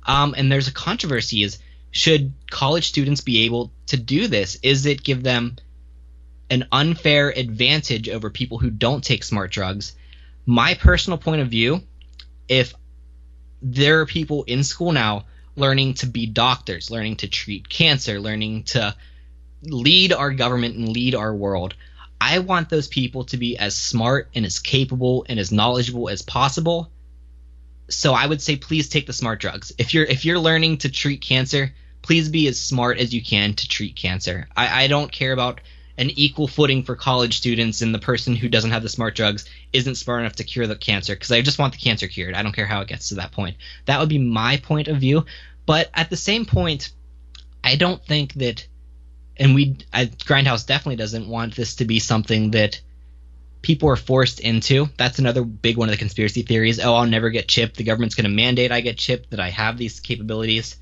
And there's a controversy: is should college students be able to do this? Is it give them an unfair advantage over people who don't take smart drugs? My personal point of view, if there are people in school now learning to be doctors, learning to treat cancer, learning to lead our government and lead our world, I want those people to be as smart and as capable and as knowledgeable as possible. So I would say, please take the smart drugs. If you're learning to treat cancer, please be as smart as you can to treat cancer. I don't care about an equal footing for college students, and the person who doesn't have the smart drugs isn't smart enough to cure the cancer, because I just want the cancer cured. I don't care how it gets to that point. That would be my point of view. But at the same point, I don't think that, and Grindhouse definitely doesn't want this to be something that people are forced into. That's another big one of the conspiracy theories. Oh, I'll never get chipped. The government's going to mandate I get chipped, that I have these capabilities.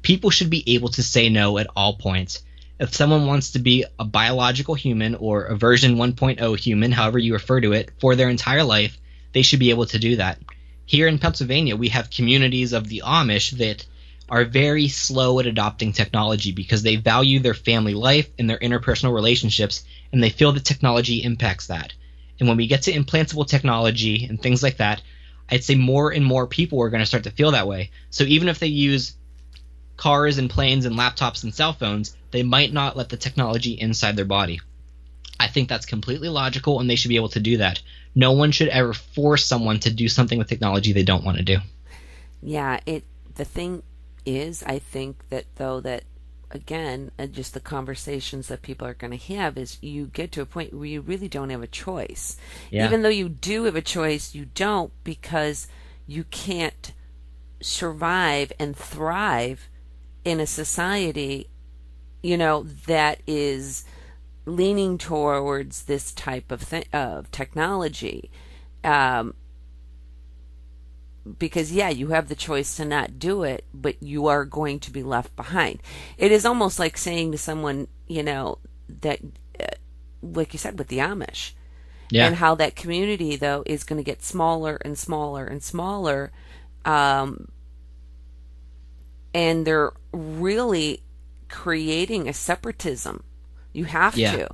People should be able to say no at all points. If someone wants to be a biological human or a version 1.0 human, however you refer to it, for their entire life, they should be able to do that. Here in Pennsylvania, we have communities of the Amish that are very slow at adopting technology because they value their family life and their interpersonal relationships, and they feel that technology impacts that. And when we get to implantable technology and things like that, I'd say more and more people are going to start to feel that way. So even if they use cars and planes and laptops and cell phones, they might not let the technology inside their body. I think that's completely logical, and they should be able to do that. No one should ever force someone to do something with technology they don't want to do. Yeah, the thing is, I think that though that, again, just the conversations that people are going to have is you get to a point where you really don't have a choice. Yeah. Even though you do have a choice, you don't, because you can't survive and thrive in a society, that is leaning towards this type of technology. Because, you have the choice to not do it, but you are going to be left behind. It is almost like saying to someone, that, like you said, with the Amish, and how that community, though, is going to get smaller and smaller and smaller, and they're really creating a separatism. You have to.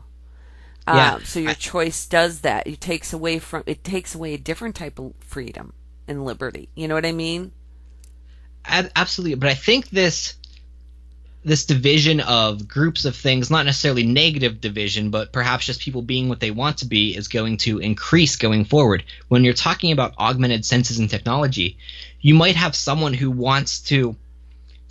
So your choice does that. It takes away a different type of freedom and liberty. You know what I mean? Absolutely. But I think this division of groups of things, not necessarily negative division, but perhaps just people being what they want to be, is going to increase going forward. When you're talking about augmented senses and technology, you might have someone who wants to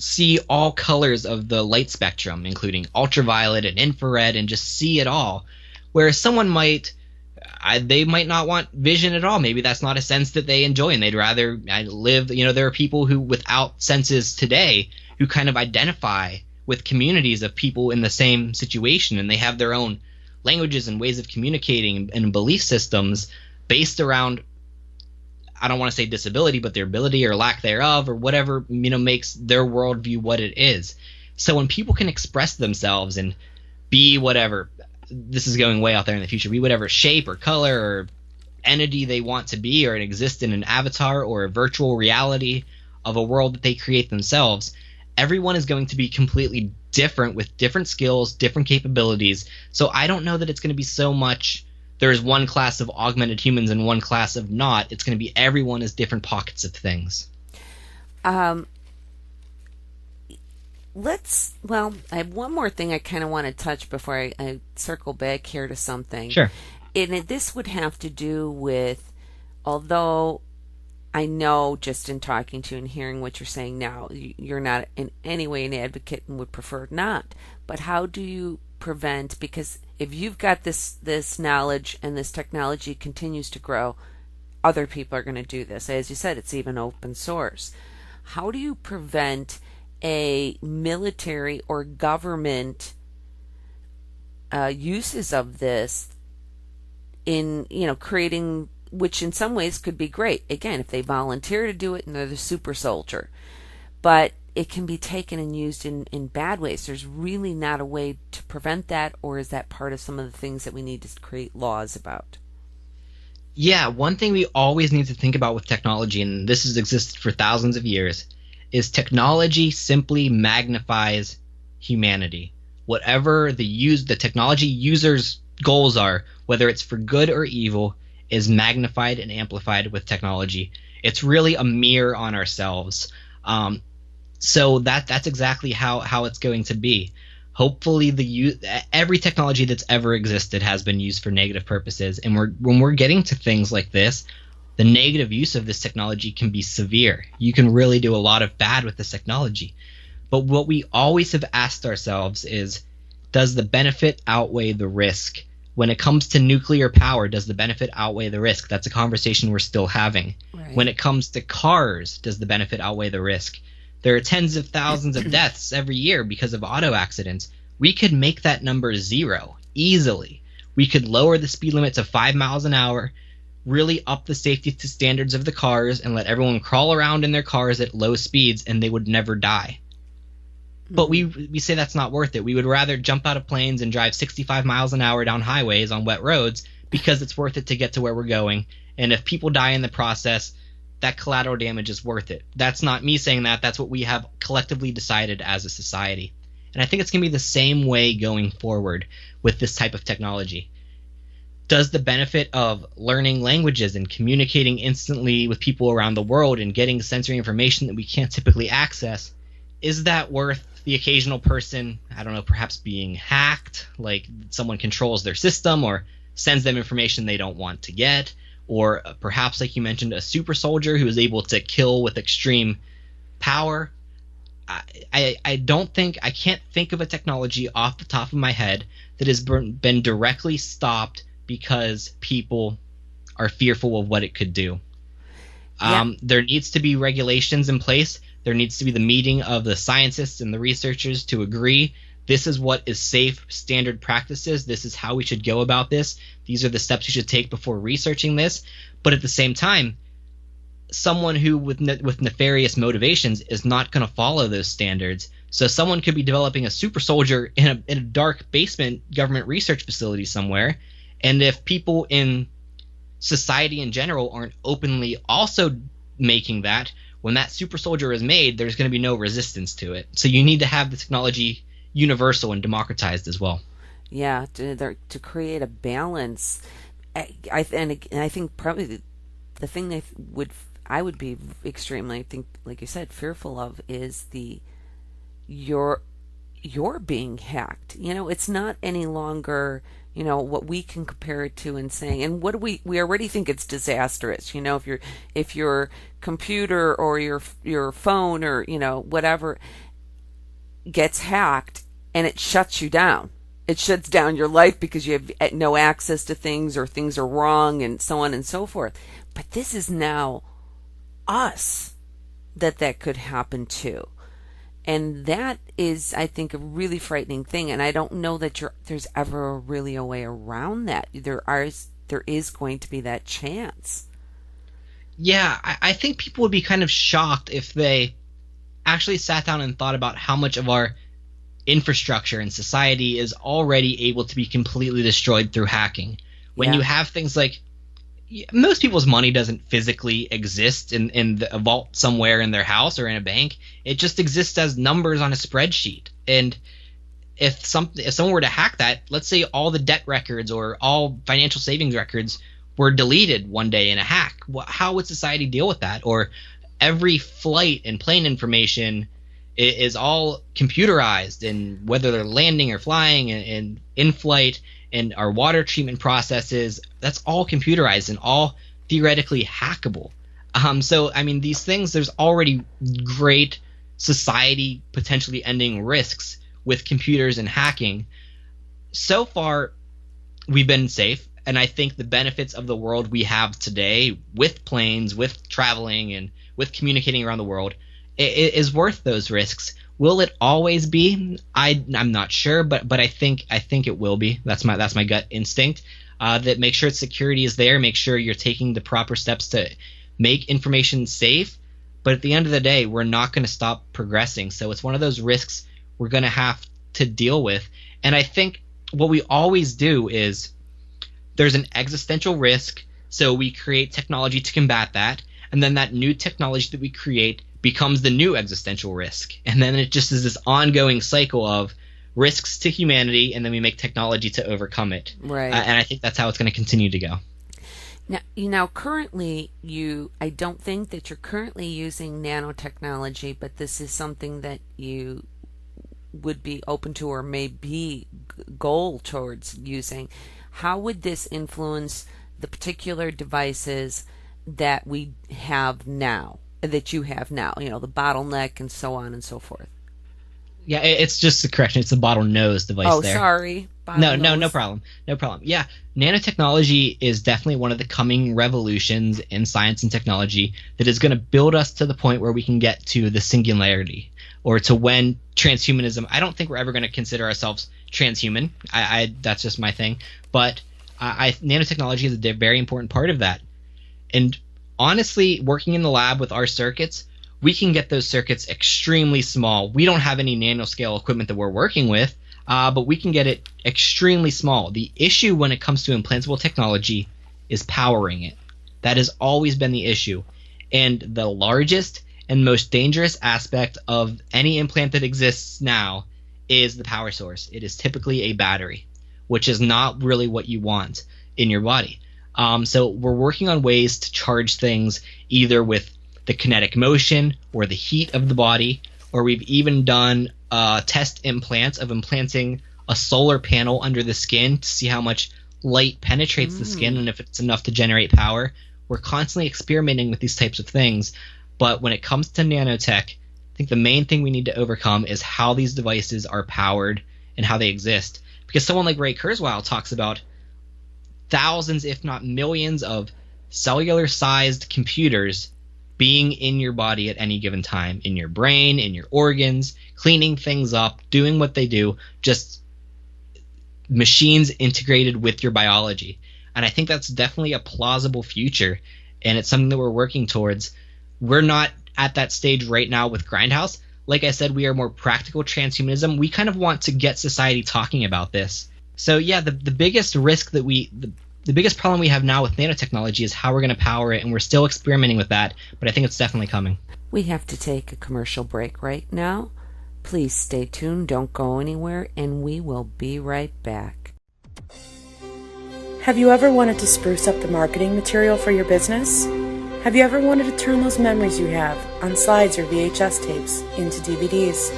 see all colors of the light spectrum, including ultraviolet and infrared, and just see it all. Whereas someone they might not want vision at all. Maybe that's not a sense that they enjoy, and they'd rather live. There are people who, without senses today, who kind of identify with communities of people in the same situation, and they have their own languages and ways of communicating and belief systems based around, I don't want to say disability, but their ability or lack thereof, or whatever, makes their worldview what it is. So when people can express themselves and be whatever, this is going way out there in the future, be whatever shape or color or entity they want to be, or exist in an avatar or a virtual reality of a world that they create themselves, everyone is going to be completely different with different skills, different capabilities. So I don't know that it's going to be so much there's one class of augmented humans and one class of not. It's going to be everyone is different pockets of things. I have one more thing I kind of want to touch before I circle back here to something. Sure. And this would have to do with, although I know just in talking to you and hearing what you're saying now, you're not in any way an advocate and would prefer not. But how do you prevent, because if you've got this knowledge and this technology continues to grow, other people are going to do this. As you said, it's even open source. How do you prevent a military or government uses of this in creating, which in some ways could be great, again, if they volunteer to do it and they're the super soldier, but it can be taken and used in bad ways. There's really not a way to prevent that, or is that part of some of the things that we need to create laws about? Yeah, one thing we always need to think about with technology, and this has existed for thousands of years, is technology simply magnifies humanity. Whatever the technology user's goals are, whether it's for good or evil, is magnified and amplified with technology. It's really a mirror on ourselves. So that's exactly how it's going to be. Hopefully, every technology that's ever existed has been used for negative purposes, and when we're getting to things like this, the negative use of this technology can be severe. You can really do a lot of bad with this technology. But what we always have asked ourselves is, does the benefit outweigh the risk? When it comes to nuclear power, does the benefit outweigh the risk? That's a conversation we're still having. Right. When it comes to cars, does the benefit outweigh the risk? There are tens of thousands of deaths every year because of auto accidents. We could make that number 0 easily. We could lower the speed limit to 5 miles an hour, really up the safety standards of the cars, and let everyone crawl around in their cars at low speeds, and they would never die. But we say that's not worth it. We would rather jump out of planes and drive 65 miles an hour down highways on wet roads because it's worth it to get to where we're going. And if people die in the process, that collateral damage is worth it. That's not me saying that. That's what we have collectively decided as a society. And I think it's going to be the same way going forward with this type of technology. Does the benefit of learning languages and communicating instantly with people around the world and getting sensory information that we can't typically access, is that worth the occasional person, I don't know, perhaps being hacked, like someone controls their system or sends them information they don't want to get, or perhaps, like you mentioned, a super soldier who is able to kill with extreme power? I can't think of a technology off the top of my head that has been directly stopped because people are fearful of what it could do. Yeah. There needs to be regulations in place. There needs to be the meeting of the scientists and the researchers to agree this is what is safe standard practices. This is how we should go about this. These are the steps you should take before researching this. But at the same time, someone who with nefarious motivations is not going to follow those standards. So someone could be developing a super soldier in a dark basement government research facility somewhere. And if people in society in general aren't openly also making that, when that super soldier is made, there's going to be no resistance to it. So you need to have the technology universal and democratized as well. Yeah, to create a balance. I think probably the thing that I would be extremely, I think, like you said, fearful of is you're being hacked. It's not any longer, what we can compare it to and saying, and what we already think it's disastrous. If your computer or your phone or whatever gets hacked and it shuts you down. It shuts down your life because you have no access to things or things are wrong and so on and so forth. But this is now us that could happen to. And that is, I think, a really frightening thing. And I don't know that there's ever really a way around that. There is going to be that chance. Yeah, I think people would be kind of shocked if they actually sat down and thought about how much of our infrastructure and society is already able to be completely destroyed through hacking. When you have things like, most people's money doesn't physically exist in a vault somewhere in their house or in a bank. It just exists as numbers on a spreadsheet. And if someone were to hack that, let's say all the debt records or all financial savings records were deleted one day in a hack, how would society deal with that? Or every flight and plane information is all computerized, and whether they're landing or flying and in flight, and our water treatment processes, that's all computerized and all theoretically hackable. So, I mean, these things, there's already great society potentially ending risks with computers and hacking. So far, we've been safe, and I think the benefits of the world we have today with planes, with traveling, and with communicating around the world is worth those risks. Will it always be? I'm not sure, but I think it will be. That's my gut instinct. That make sure security is there, make sure you're taking the proper steps to make information safe. But at the end of the day, we're not going to stop progressing. So it's one of those risks we're going to have to deal with. And I think what we always do is there's an existential risk, so we create technology to combat that, and then that new technology that we create becomes the new existential risk. And then it just is this ongoing cycle of risks to humanity, and then we make technology to overcome it. Right. And I think that's how it's going to continue to go. Now, currently, I don't think that you're currently using nanotechnology, but this is something that you would be open to or may be goal towards using. How would this influence the particular devices that we have now? That you have now, the bottleneck and so on and so forth. Yeah, it's just a correction. It's a bottle nose device there. Oh, sorry. No problem. Yeah, nanotechnology is definitely one of the coming revolutions in science and technology that is going to build us to the point where we can get to the singularity, or to when transhumanism. I don't think we're ever going to consider ourselves transhuman. That's just my thing. But nanotechnology is a very important part of that. And honestly, working in the lab with our circuits, we can get those circuits extremely small. We don't have any nanoscale equipment that we're working with, but we can get it extremely small. The issue when it comes to implantable technology is powering it. That has always been the issue. And the largest and most dangerous aspect of any implant that exists now is the power source. It is typically a battery, which is not really what you want in your body. So we're working on ways to charge things either with the kinetic motion or the heat of the body, or we've even done test implants of implanting a solar panel under the skin to see how much light penetrates the skin and if it's enough to generate power. We're constantly experimenting with these types of things, but when it comes to nanotech, I think the main thing we need to overcome is how these devices are powered and how they exist. Because someone like Ray Kurzweil talks about thousands, if not millions, of cellular-sized computers being in your body at any given time, in your brain, in your organs, cleaning things up, doing what they do, just machines integrated with your biology. And I think that's definitely a plausible future, and it's something that we're working towards. We're not at that stage right now with Grindhouse. Like I said, we are more practical transhumanism. We kind of want to get society talking about this. So yeah, the biggest risk that the biggest problem we have now with nanotechnology is how we're going to power it, and we're still experimenting with that, but I think it's definitely coming. We have to take a commercial break right now. Please stay tuned, don't go anywhere, and we will be right back. Have you ever wanted to spruce up the marketing material for your business? Have you ever wanted to turn those memories you have on slides or VHS tapes into DVDs?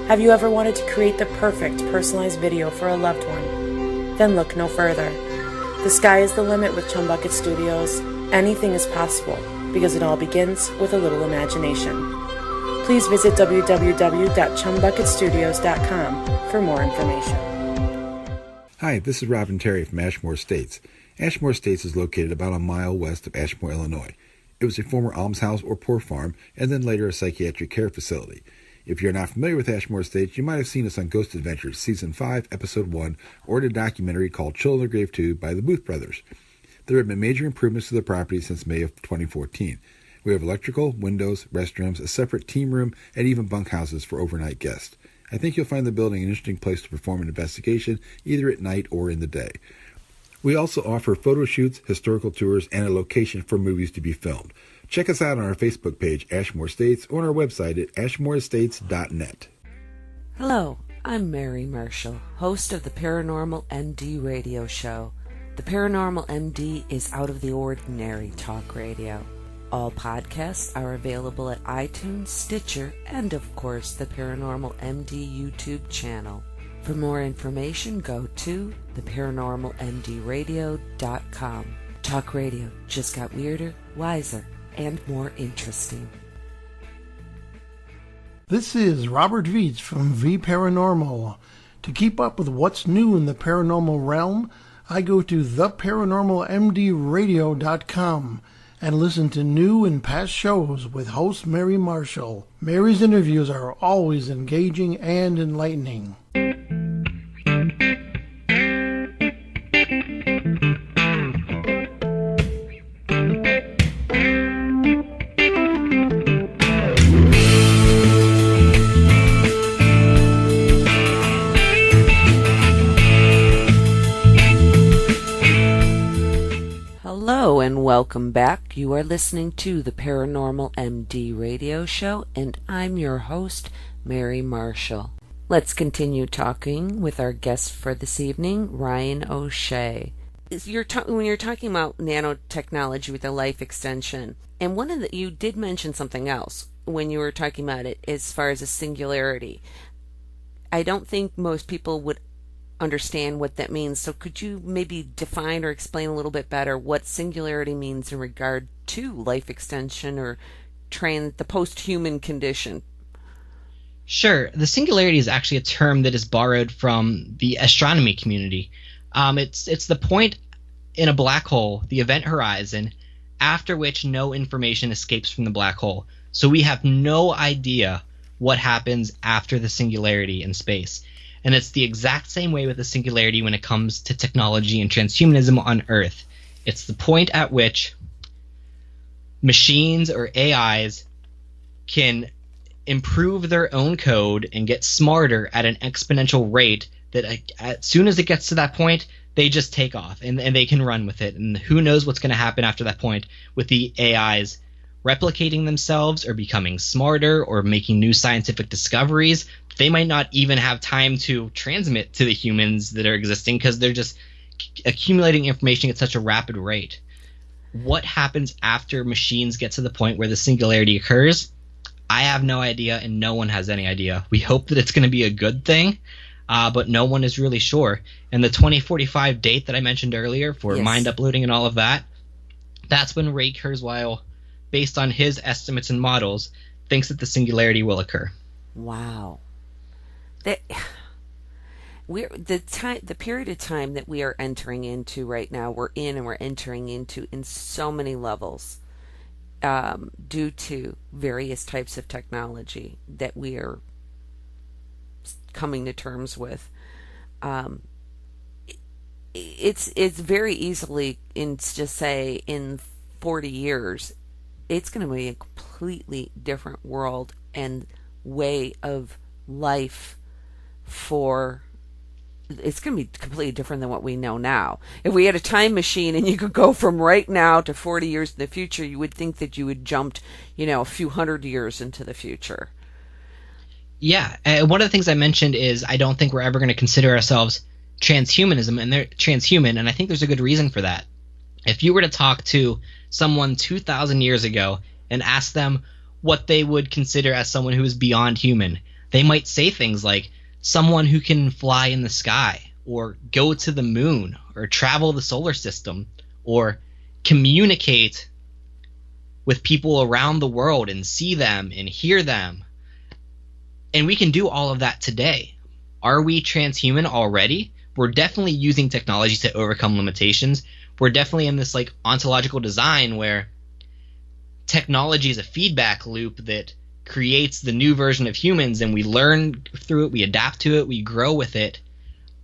Have you ever wanted to create the perfect personalized video for a loved one? Then look no further. The sky is the limit with Chumbucket Studios. Anything is possible because it all begins with a little imagination. Please visit www.chumbucketstudios.com for more information. Hi, this is Robin Terry from Ashmore Estates. Ashmore Estates is located about a mile west of Ashmore, Illinois. It was a former almshouse or poor farm and then later a psychiatric care facility. If you're not familiar with Ashmore Estates, you might have seen us on Ghost Adventures, Season 5, Episode 1, or the documentary called Children of the Grave 2 by the Booth Brothers. There have been major improvements to the property since May of 2014. We have electrical, windows, restrooms, a separate team room, and even bunkhouses for overnight guests. I think you'll find the building an interesting place to perform an investigation, either at night or in the day. We also offer photo shoots, historical tours, and a location for movies to be filmed. Check us out on our Facebook page, Ashmore Estates, or on our website at ashmoreestates.net. Hello, I'm Mary Marshall, host of the Paranormal MD radio show. The Paranormal MD is out of the ordinary talk radio. All podcasts are available at iTunes, Stitcher, and of course the Paranormal MD YouTube channel. For more information, go to theparanormalmdradio.com. Talk radio just got weirder, wiser, and more interesting. This is Robert Veets from V Paranormal. To keep up with what's new in the paranormal realm, I go to theparanormalmdradio.com and listen to new and past shows with host Mary Marshall. Mary's interviews are always engaging and enlightening. Hello and welcome back. You are listening to the Paranormal MD radio show, and I'm your host, Mary Marshall. Let's continue talking with our guest for this evening, Ryan O'Shea. When you're talking about nanotechnology with a life extension, and you did mention something else when you were talking about it as far as a singularity. I don't think most people would understand what that means. So could you maybe define or explain a little bit better what singularity means in regard to life extension or the post-human condition? Sure. The singularity is actually a term that is borrowed from the astronomy community. It's the point in a black hole, the event horizon, after which no information escapes from the black hole. So we have no idea what happens after the singularity in space. And it's the exact same way with the singularity when it comes to technology and transhumanism on Earth. It's the point at which machines or AIs can improve their own code and get smarter at an exponential rate that as soon as it gets to that point, they just take off and they can run with it. And who knows what's going to happen after that point with the AIs replicating themselves or becoming smarter or making new scientific discoveries. They might not even have time to transmit to the humans that are existing because they're just accumulating information at such a rapid rate. What happens after machines get to the point where the singularity occurs? I have no idea, and no one has any idea. We hope that it's going to be a good thing, but no one is really sure. And the 2045 date that I mentioned earlier for mind uploading and all of that, that's when Ray Kurzweil, based on his estimates and models, thinks that the singularity will occur. Wow. The period of time that we are entering into right now, we're entering into in so many levels, due to various types of technology that we are coming to terms with. It's very easily in just say in 40 years, it's going to be a completely different world and way of life it's going to be completely different than what we know now. If we had a time machine and you could go from right now to 40 years in the future, you would think that you had jumped, a few hundred years into the future. Yeah. One of the things I mentioned is I don't think we're ever going to consider ourselves transhumanism, and they're transhuman, and I think there's a good reason for that. If you were to talk to someone 2,000 years ago and ask them what they would consider as someone who is beyond human, they might say things like someone who can fly in the sky or go to the moon or travel the solar system or communicate with people around the world and see them and hear them. And we can do all of that today. Are we transhuman already? We're definitely using technology to overcome limitations. We're definitely in this ontological design where technology is a feedback loop that creates the new version of humans, and we learn through it, we adapt to it, we grow with it.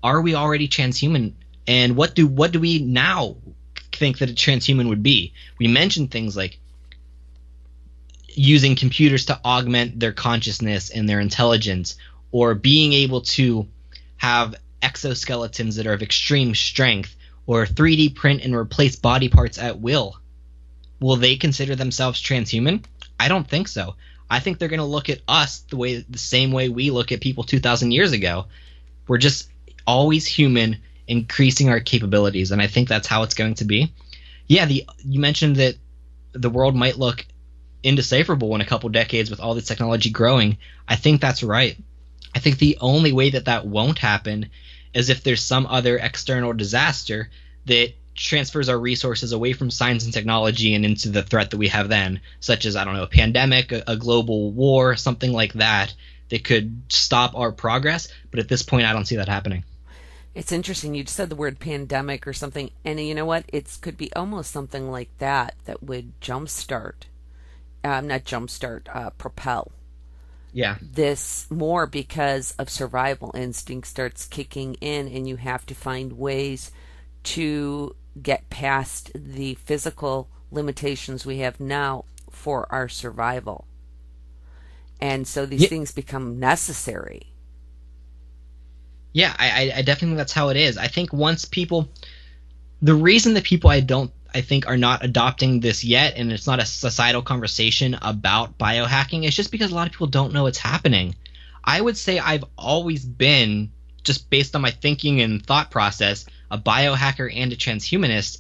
Are we already transhuman? And what do we now think that a transhuman would be? We mentioned things like using computers to augment their consciousness and their intelligence, or being able to have exoskeletons that are of extreme strength, or 3D print and replace body parts at will. Will they consider themselves transhuman? I don't think so. I think they're going to look at us the same way we look at people 2,000 years ago. We're just always human, increasing our capabilities, and I think that's how it's going to be. Yeah, you mentioned that the world might look indecipherable in a couple decades with all this technology growing. I think that's right. I think the only way that won't happen is if there's some other external disaster that transfers our resources away from science and technology and into the threat that we have then, such as, a pandemic, a global war, something like that could stop our progress. But at this point, I don't see that happening. It's interesting. You said the word pandemic or something, and you know what? It could be almost something like that would propel. Yeah. This more because of survival instinct starts kicking in, and you have to find ways to get past the physical limitations we have now for our survival. And so these things become necessary. Yeah, I definitely think that's how it is. I think once the reason that people I think are not adopting this yet, and it's not a societal conversation about biohacking, is just because a lot of people don't know it's happening. I would say I've always been, just based on my thinking and thought process, a biohacker and a transhumanist,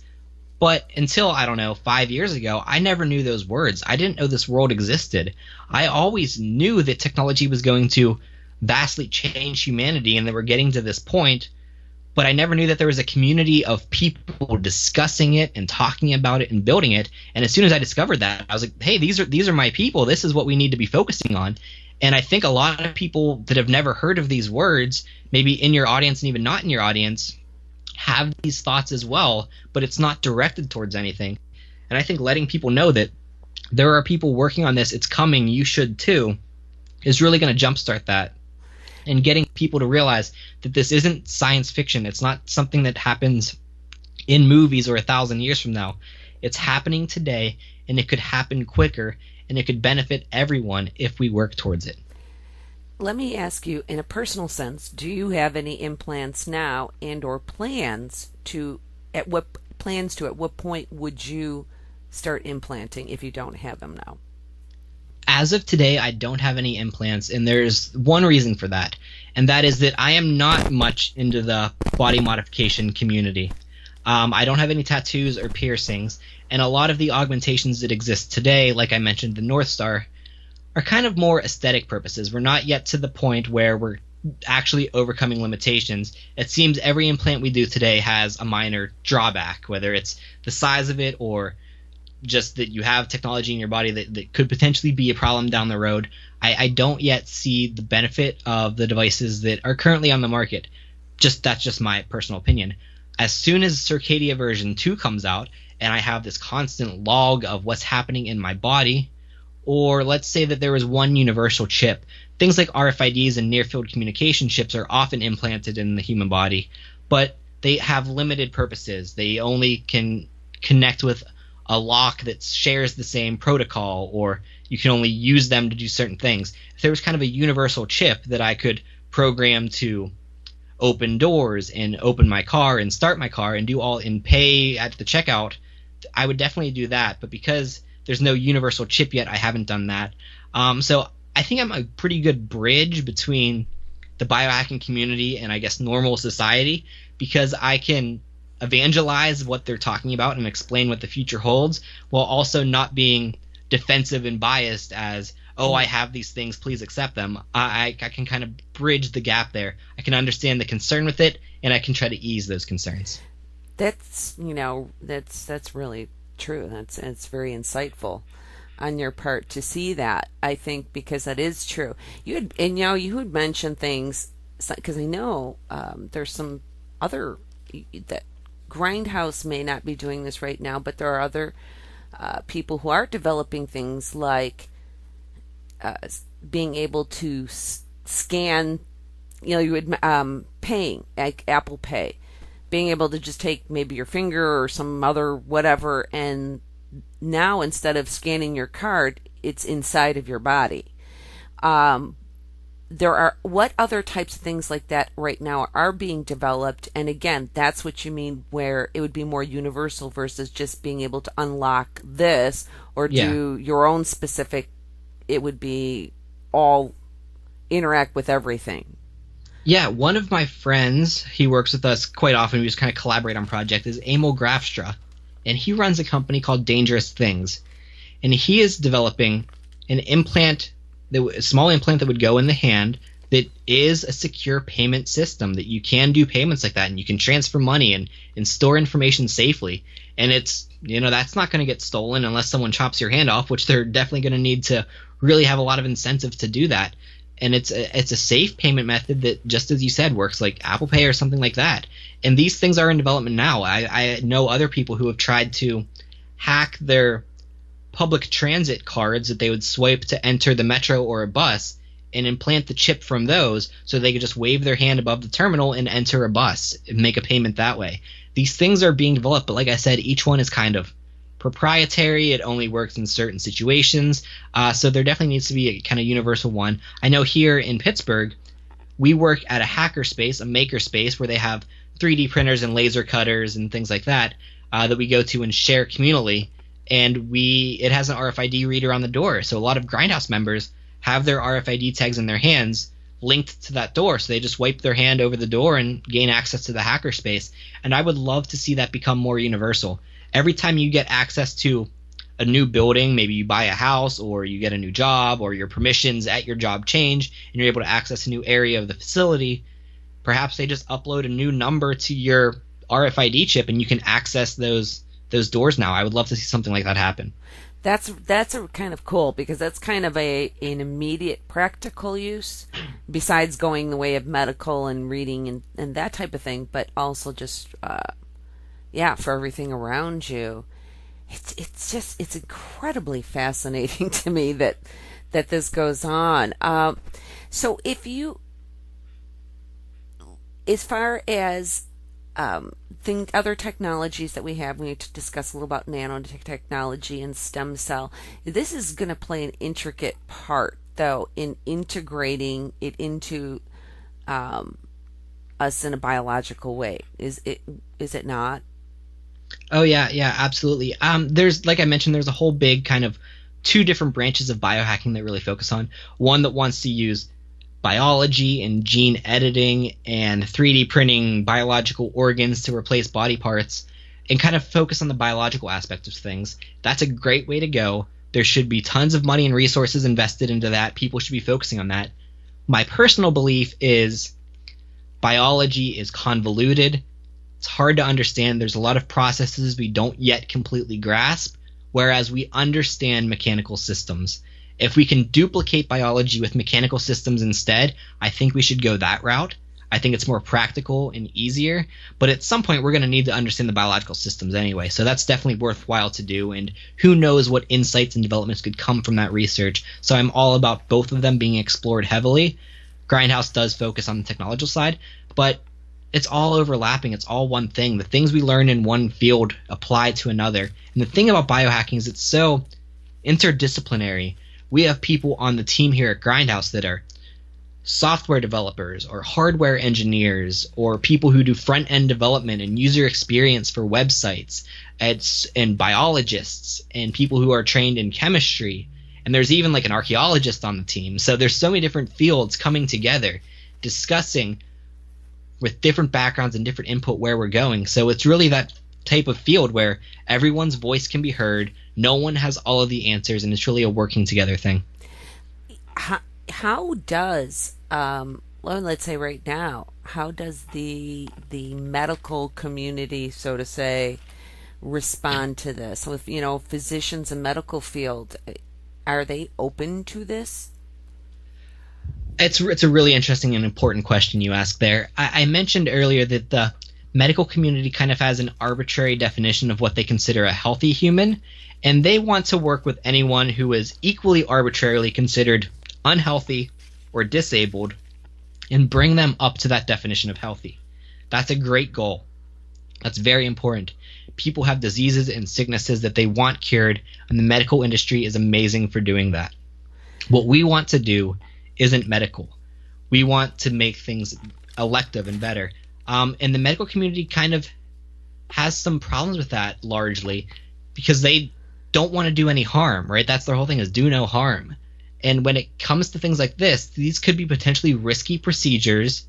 but until, 5 years ago, I never knew those words. I didn't know this world existed. I always knew that technology was going to vastly change humanity and that we're getting to this point, but I never knew that there was a community of people discussing it and talking about it and building it. And as soon as I discovered that, I was like, hey, these are my people. This is what we need to be focusing on. And I think a lot of people that have never heard of these words, maybe in your audience and even not in your audience, have these thoughts as well, but it's not directed towards anything. And I think letting people know that there are people working on this, it's coming, you should too, is really going to jumpstart that. And getting people to realize that this isn't science fiction. It's not something that happens in movies or 1,000 years from now. It's happening today, and it could happen quicker. and it could benefit everyone if we work towards it. Let me ask you, in a personal sense, do you have any implants now, and or plans to? At what point would you start implanting if you don't have them now? As of today, I don't have any implants, and there's one reason for that, and that is that I am not much into the body modification community. I don't have any tattoos or piercings, and a lot of the augmentations that exist today, like I mentioned, the North Star, are kind of more aesthetic purposes. We're not yet to the point where we're actually overcoming limitations. It seems every implant we do today has a minor drawback, whether it's the size of it or just that you have technology in your body that could potentially be a problem down the road. I don't yet see the benefit of the devices that are currently on the market. That's just my personal opinion. As soon as Circadia version 2 comes out and I have this constant log of what's happening in my body, or let's say that there was one universal chip. Things like RFIDs and near-field communication chips are often implanted in the human body, but they have limited purposes. They only can connect with a lock that shares the same protocol, or you can only use them to do certain things. If there was kind of a universal chip that I could program to open doors and open my car and start my car and do all in pay at the checkout, I would definitely do that. But because there's no universal chip yet, I haven't done that. So I think I'm a pretty good bridge between the biohacking community and I guess normal society, because I can evangelize what they're talking about and explain what the future holds while also not being defensive and biased as, oh, I have these things, please accept them. I can kind of bridge the gap there. I can understand the concern with it, and I can try to ease those concerns. That's really true. It's very insightful on your part to see that, I think, because that is true. You had mentioned things, because I know there's some other that Grindhouse may not be doing this right now, but there are other people who are developing things like being able to scan, you would paying, like Apple Pay, being able to just take maybe your finger or some other whatever, and now instead of scanning your card, it's inside of your body. What other types of things like that right now are being developed? And again, that's what you mean, where it would be more universal versus just being able to unlock this or do your own specific. It would be all interact with everything. Yeah, one of my friends, he works with us quite often, we just kind of collaborate on projects, is Emil Grafstra, and he runs a company called Dangerous Things, and he is developing an implant, a small implant that would go in the hand that is a secure payment system, that you can do payments like that, and you can transfer money and store information safely, and it's, that's not going to get stolen unless someone chops your hand off, which they're definitely going to need to really have a lot of incentive to do that. And it's a safe payment method that, just as you said, works like Apple Pay or something like that. And these things are in development now. I know other people who have tried to hack their public transit cards that they would swipe to enter the metro or a bus and implant the chip from those so they could just wave their hand above the terminal and enter a bus and make a payment that way. These things are being developed, but like I said, each one is kind of proprietary. It only works in certain situations. So there definitely needs to be a kind of universal one. I know here in Pittsburgh, we work at a hacker space, a maker space, where they have 3D printers and laser cutters and things like that that we go to and share communally. And it has an RFID reader on the door. So a lot of Grindhouse members have their RFID tags in their hands linked to that door. So they just wipe their hand over the door and gain access to the hacker space. And I would love to see that become more universal. Every time you get access to a new building, maybe you buy a house or you get a new job or your permissions at your job change and you're able to access a new area of the facility, perhaps they just upload a new number to your RFID chip and you can access those doors now. I would love to see something like that happen. That's a kind of cool, because that's kind of an immediate practical use, besides going the way of medical and reading and that type of thing, but also just for everything around you. It's incredibly fascinating to me that this goes on. So if you, as far as other technologies that we have. We need to discuss a little about nanotechnology and stem cell. This is going to play an intricate part, though, in integrating it into us in a biological way. Is it not? Oh yeah, absolutely. There's, like I mentioned, there's a whole big kind of two different branches of biohacking that really focus on. One that wants to use biology and gene editing and 3D printing biological organs to replace body parts and kind of focus on the biological aspect of things. That's a great way to go. There should be tons of money and resources invested into that. People should be focusing on that. My personal belief is biology is convoluted. It's hard to understand. There's a lot of processes we don't yet completely grasp, whereas we understand mechanical systems. If we can duplicate biology with mechanical systems instead, I think we should go that route. I think it's more practical and easier, but at some point we're going to need to understand the biological systems anyway, so that's definitely worthwhile to do, and who knows what insights and developments could come from that research. So I'm all about both of them being explored heavily. Grindhouse does focus on the technological side, but it's all overlapping. It's all one thing. The things we learn in one field apply to another. And the thing about biohacking is it's so interdisciplinary. We have people on the team here at Grindhouse that are software developers or hardware engineers or people who do front-end development and user experience for websites, and biologists and people who are trained in chemistry. And there's even like an archaeologist on the team. So there's so many different fields coming together, discussing with different backgrounds and different input where we're going. So it's really that type of field where everyone's voice can be heard, no one has all of the answers, and it's really a working together thing. How does, let's say right now, how does the medical community, so to say, respond to this? So if, physicians and medical field, are they open to this? It's a really interesting and important question you asked there. I mentioned earlier that the medical community kind of has an arbitrary definition of what they consider a healthy human, and they want to work with anyone who is equally arbitrarily considered unhealthy or disabled and bring them up to that definition of healthy. That's a great goal. That's very important. People have diseases and sicknesses that they want cured, and the medical industry is amazing for doing that. What we want to do isn't medical. We want to make things elective and better. And the medical community kind of has some problems with that largely because they don't want to do any harm, right? That's their whole thing, is do no harm. And when it comes to things like this, these could be potentially risky procedures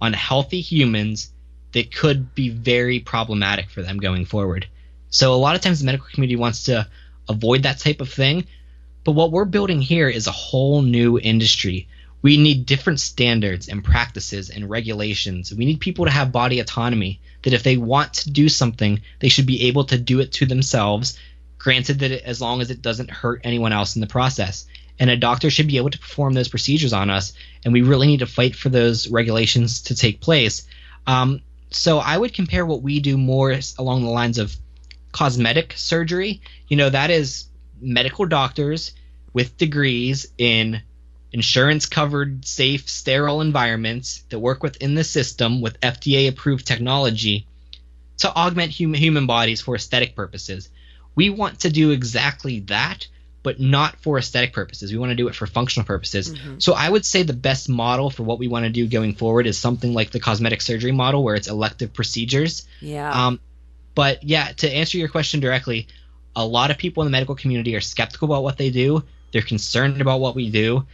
on healthy humans that could be very problematic for them going forward. So a lot of times the medical community wants to avoid that type of thing. But what we're building here is a whole new industry. We need different standards and practices and regulations. We need people to have body autonomy, that if they want to do something, they should be able to do it to themselves, granted that as long as it doesn't hurt anyone else in the process. And a doctor should be able to perform those procedures on us, and we really need to fight for those regulations to take place. So I would compare what we do more along the lines of cosmetic surgery. That is medical doctors with degrees in insurance-covered, safe, sterile environments that work within the system with FDA-approved technology to augment human bodies for aesthetic purposes. We want to do exactly that, but not for aesthetic purposes. We want to do it for functional purposes. Mm-hmm. So I would say the best model for what we want to do going forward is something like the cosmetic surgery model, where it's elective procedures. Yeah. But yeah, to answer your question directly, a lot of people in the medical community are skeptical about what they do. They're concerned about what we do.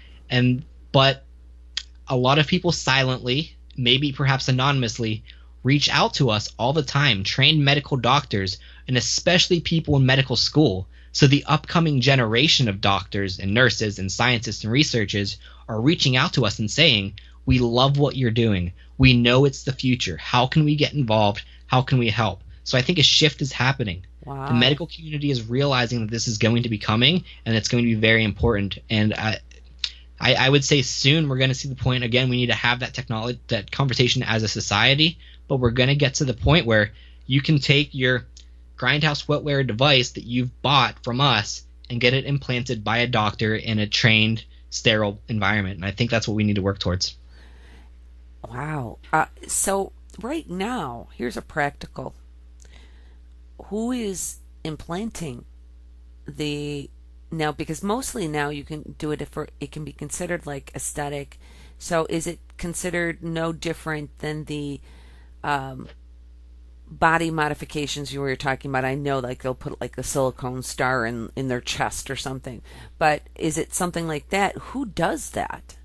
But a lot of people silently, maybe perhaps anonymously, reach out to us all the time, trained medical doctors, and especially people in medical school. So the upcoming generation of doctors and nurses and scientists and researchers are reaching out to us and saying, we love what you're doing. We know it's the future. How can we get involved? How can we help? So I think a shift is happening. Wow. The medical community is realizing that this is going to be coming, and it's going to be very important. And I would say soon we're going to see the point, again, we need to have that technology, that conversation as a society, but we're going to get to the point where you can take your Grindhouse Wetware device that you've bought from us and get it implanted by a doctor in a trained, sterile environment. And I think that's what we need to work towards. Wow. So right now, here's a practical. Who is implanting the now? Because mostly now you can do it for it can be considered like aesthetic. So is it considered no different than the body modifications you were talking about? I know, like they'll put like a silicone star in their chest or something, but is it something like that? Who does that?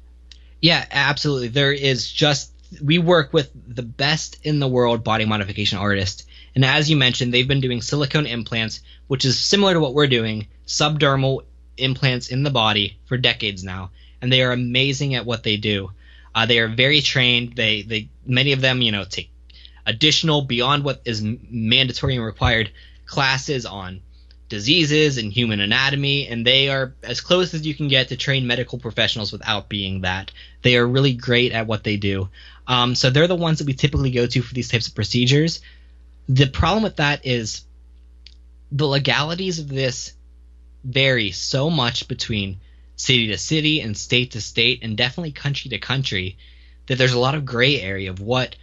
Yeah, absolutely. There is we work with the best in the world body modification artists. And as you mentioned, they've been doing silicone implants, which is similar to what we're doing, subdermal implants in the body for decades now. And they are amazing at what they do. They are very trained. They many of them, take additional beyond what is mandatory and required classes on diseases and human anatomy, and they are as close as you can get to train medical professionals without being that. They are really great at what they do. So they're the ones that we typically go to for these types of procedures. The problem with that is the legalities of this vary so much between city to city and state to state and definitely country to country that there's a lot of gray area of what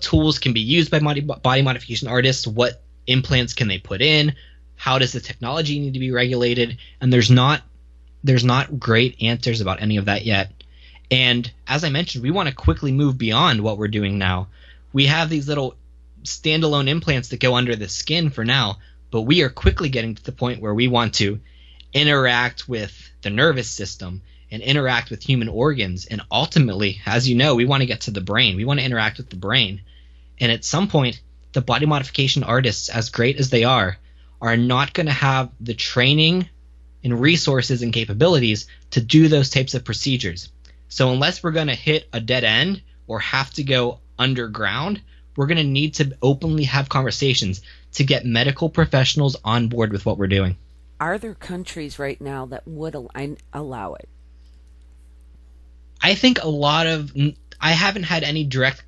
tools can be used by body modification artists, what implants can they put in, how does the technology need to be regulated, and there's not great answers about any of that yet. And as I mentioned, we want to quickly move beyond what we're doing now. We have these little standalone implants that go under the skin for now, but we are quickly getting to the point where we want to interact with the nervous system and interact with human organs. And ultimately, as you know, we want to get to the brain. We want to interact with the brain. And at some point, the body modification artists, as great as they are not going to have the training and resources and capabilities to do those types of procedures. So unless we're going to hit a dead end or have to go underground, we're going to need to openly have conversations to get medical professionals on board with what we're doing. Are there countries right now that would allow it? I think I haven't had any direct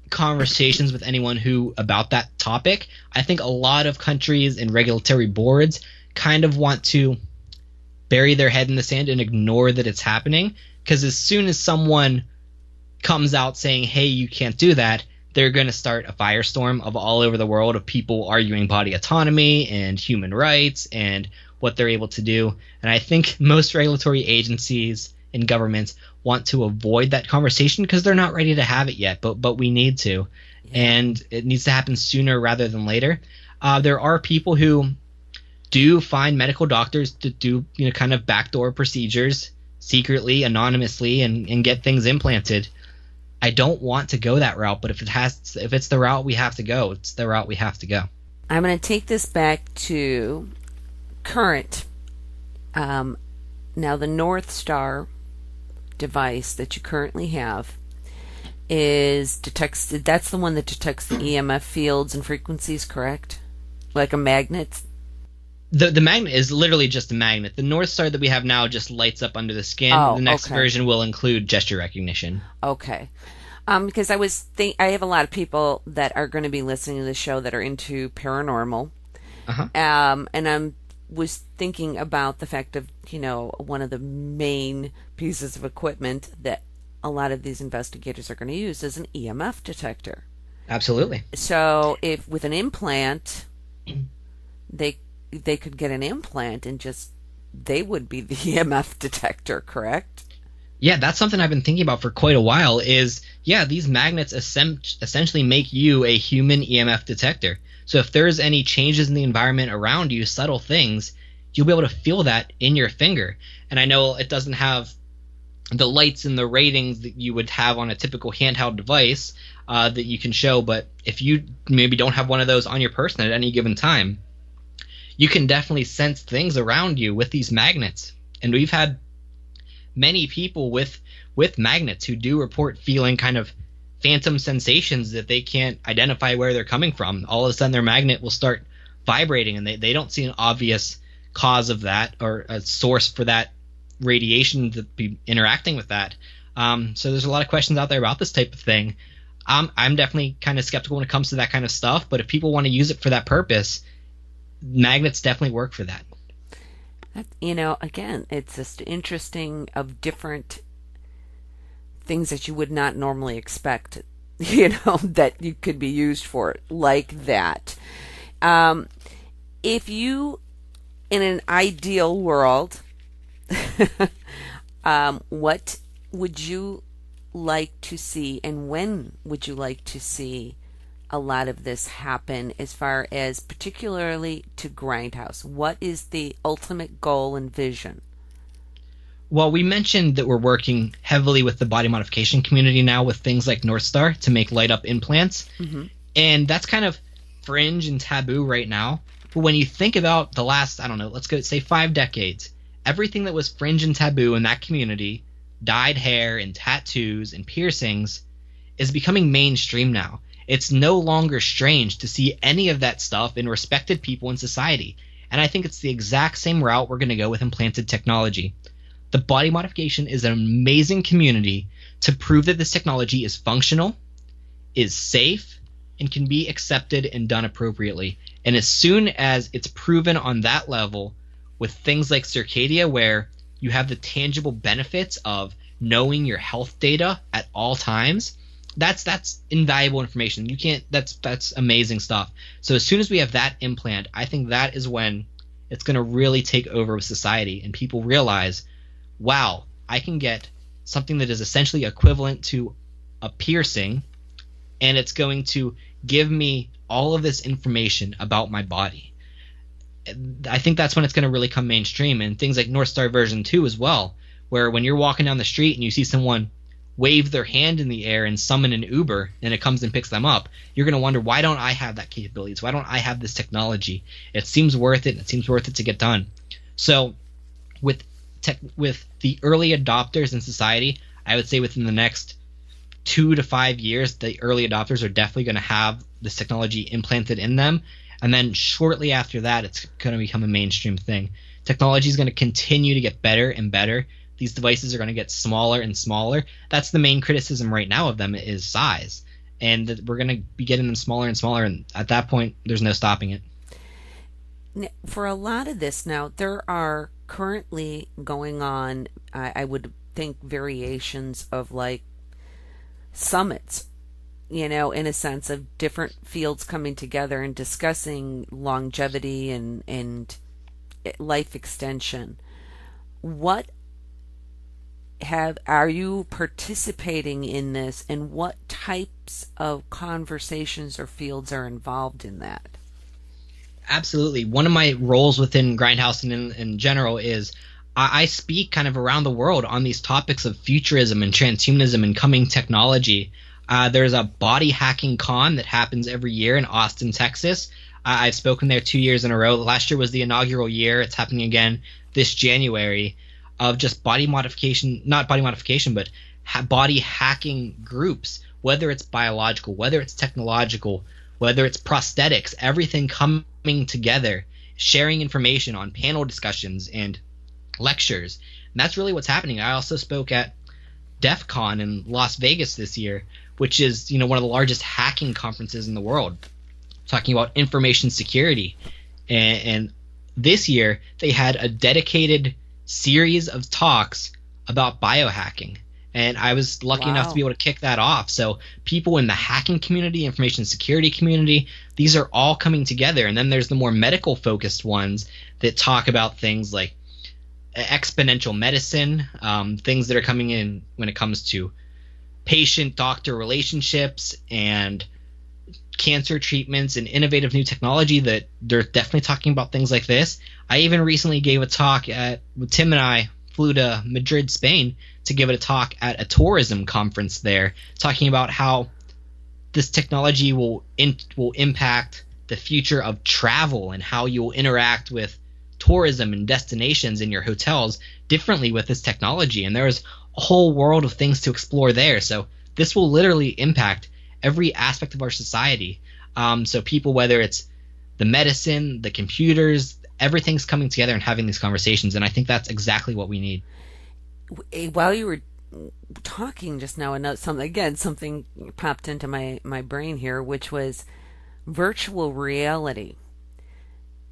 conversations with anyone about that topic. I think a lot of countries and regulatory boards kind of want to bury their head in the sand and ignore that it's happening, because as soon as someone comes out saying, hey, you can't do that, they're going to start a firestorm of all over the world of people arguing body autonomy and human rights and what they're able to do. And I think most regulatory agencies and governments want to avoid that conversation because they're not ready to have it yet, but we need to. Yeah. And it needs to happen sooner rather than later. There are people who do find medical doctors to do kind of backdoor procedures secretly, anonymously, and get things implanted. I don't want to go that route, but if it's the route we have to go, it's the route we have to go. I'm going to take this back to current. Now the North Star device that you currently have that's the one that detects the EMF fields and frequencies, correct? Like a magnet? The magnet is literally just a magnet. The North Star that we have now just lights up under the skin. The next version will include gesture recognition. Okay. Because I have a lot of people that are going to be listening to the show that are into paranormal. Uh-huh. And I was thinking about the fact of, one of the main pieces of equipment that a lot of these investigators are going to use is an EMF detector. Absolutely. So if with an implant, they could get an implant and they would be the EMF detector, correct? Yeah, that's something I've been thinking about for quite a while these magnets essentially make you a human EMF detector. So if there's any changes in the environment around you, subtle things, you'll be able to feel that in your finger. And I know it doesn't have the lights and the ratings that you would have on a typical handheld device that you can show, but if you maybe don't have one of those on your person at any given time, you can definitely sense things around you with these magnets. And we've had many people with magnets who do report feeling kind of phantom sensations that they can't identify where they're coming from. All of a sudden their magnet will start vibrating and they don't see an obvious cause of that or a source for that radiation to be interacting with that. So there's a lot of questions out there about this type of thing. I'm definitely kind of skeptical when it comes to that kind of stuff, but if people want to use it for that purpose, magnets definitely work for that. Again, it's just interesting of different things that you would not normally expect that you could be used for, like that. If you, in an ideal world, what would you like to see, and when would you like to see a lot of this happen, as far as particularly to Grindhouse? What is the ultimate goal and vision? Well, we mentioned that we're working heavily with the body modification community now with things like North Star to make light up implants. Mm-hmm. And that's kind of fringe and taboo right now. But when you think about the last, I don't know, let's go say 5 decades, everything that was fringe and taboo in that community, dyed hair and tattoos and piercings, is becoming mainstream now. It's no longer strange to see any of that stuff in respected people in society. And I think it's the exact same route we're going to go with implanted technology. The body modification is an amazing community to prove that this technology is functional, is safe, and can be accepted and done appropriately. And as soon as it's proven on that level, with things like Circadia, where you have the tangible benefits of knowing your health data at all times, that's invaluable information. That's amazing stuff. So as soon as we have that implant, I think that is when it's going to really take over with society, and people realize, wow, I can get something that is essentially equivalent to a piercing, and it's going to give me all of this information about my body. I think that's when it's going to really come mainstream, and things like North Star version 2 as well, where when you're walking down the street and you see someone wave their hand in the air and summon an Uber and it comes and picks them up, you're going to wonder, why don't I have that capability? Why don't I have this technology? It seems worth it, and it seems worth it to get done. So with the early adopters in society, I would say within the next 2 to 5 years, the early adopters are definitely going to have this technology implanted in them. And then shortly after that, it's going to become a mainstream thing. Technology is going to continue to get better and better. These devices are going to get smaller and smaller. That's the main criticism right now of them, is size. And that we're going to be getting them smaller and smaller. And at that point, there's no stopping it. For a lot of this now, there are currently going on, I would think, variations of like summits, in a sense of different fields coming together and discussing longevity and life extension. Are you participating in this, and what types of conversations or fields are involved in that? Absolutely. One of my roles within Grindhouse and in general is I speak kind of around the world on these topics of futurism and transhumanism and coming technology. There's a body hacking con that happens every year in Austin, Texas. I've spoken there 2 years in a row. Last year was the inaugural year. It's happening again this January, of just body modification, not body modification, but body hacking groups, whether it's biological, whether it's technological, whether it's prosthetics, everything coming together, sharing information on panel discussions and lectures. And that's really what's happening. I also spoke at DEF CON in Las Vegas this year, which is, one of the largest hacking conferences in the world, talking about information security. And this year they had a dedicated series of talks about biohacking. And I was lucky enough to be able to kick that off. So people in the hacking community, information security community, these are all coming together. And then there's the more medical focused ones that talk about things like exponential medicine, things that are coming in when it comes to patient-doctor relationships and cancer treatments and innovative new technology, that they're definitely talking about things like this. I even recently gave a talk Tim and I flew to Madrid, Spain, to give it a talk at a tourism conference there, talking about how this technology will impact the future of travel and how you will interact with tourism and destinations in your hotels differently with this technology. And there's a whole world of things to explore there. So this will literally impact every aspect of our society. So people, whether it's the medicine, the computers, everything's coming together and having these conversations. And I think that's exactly what we need. While you were talking just now, something popped into my brain here, which was virtual reality.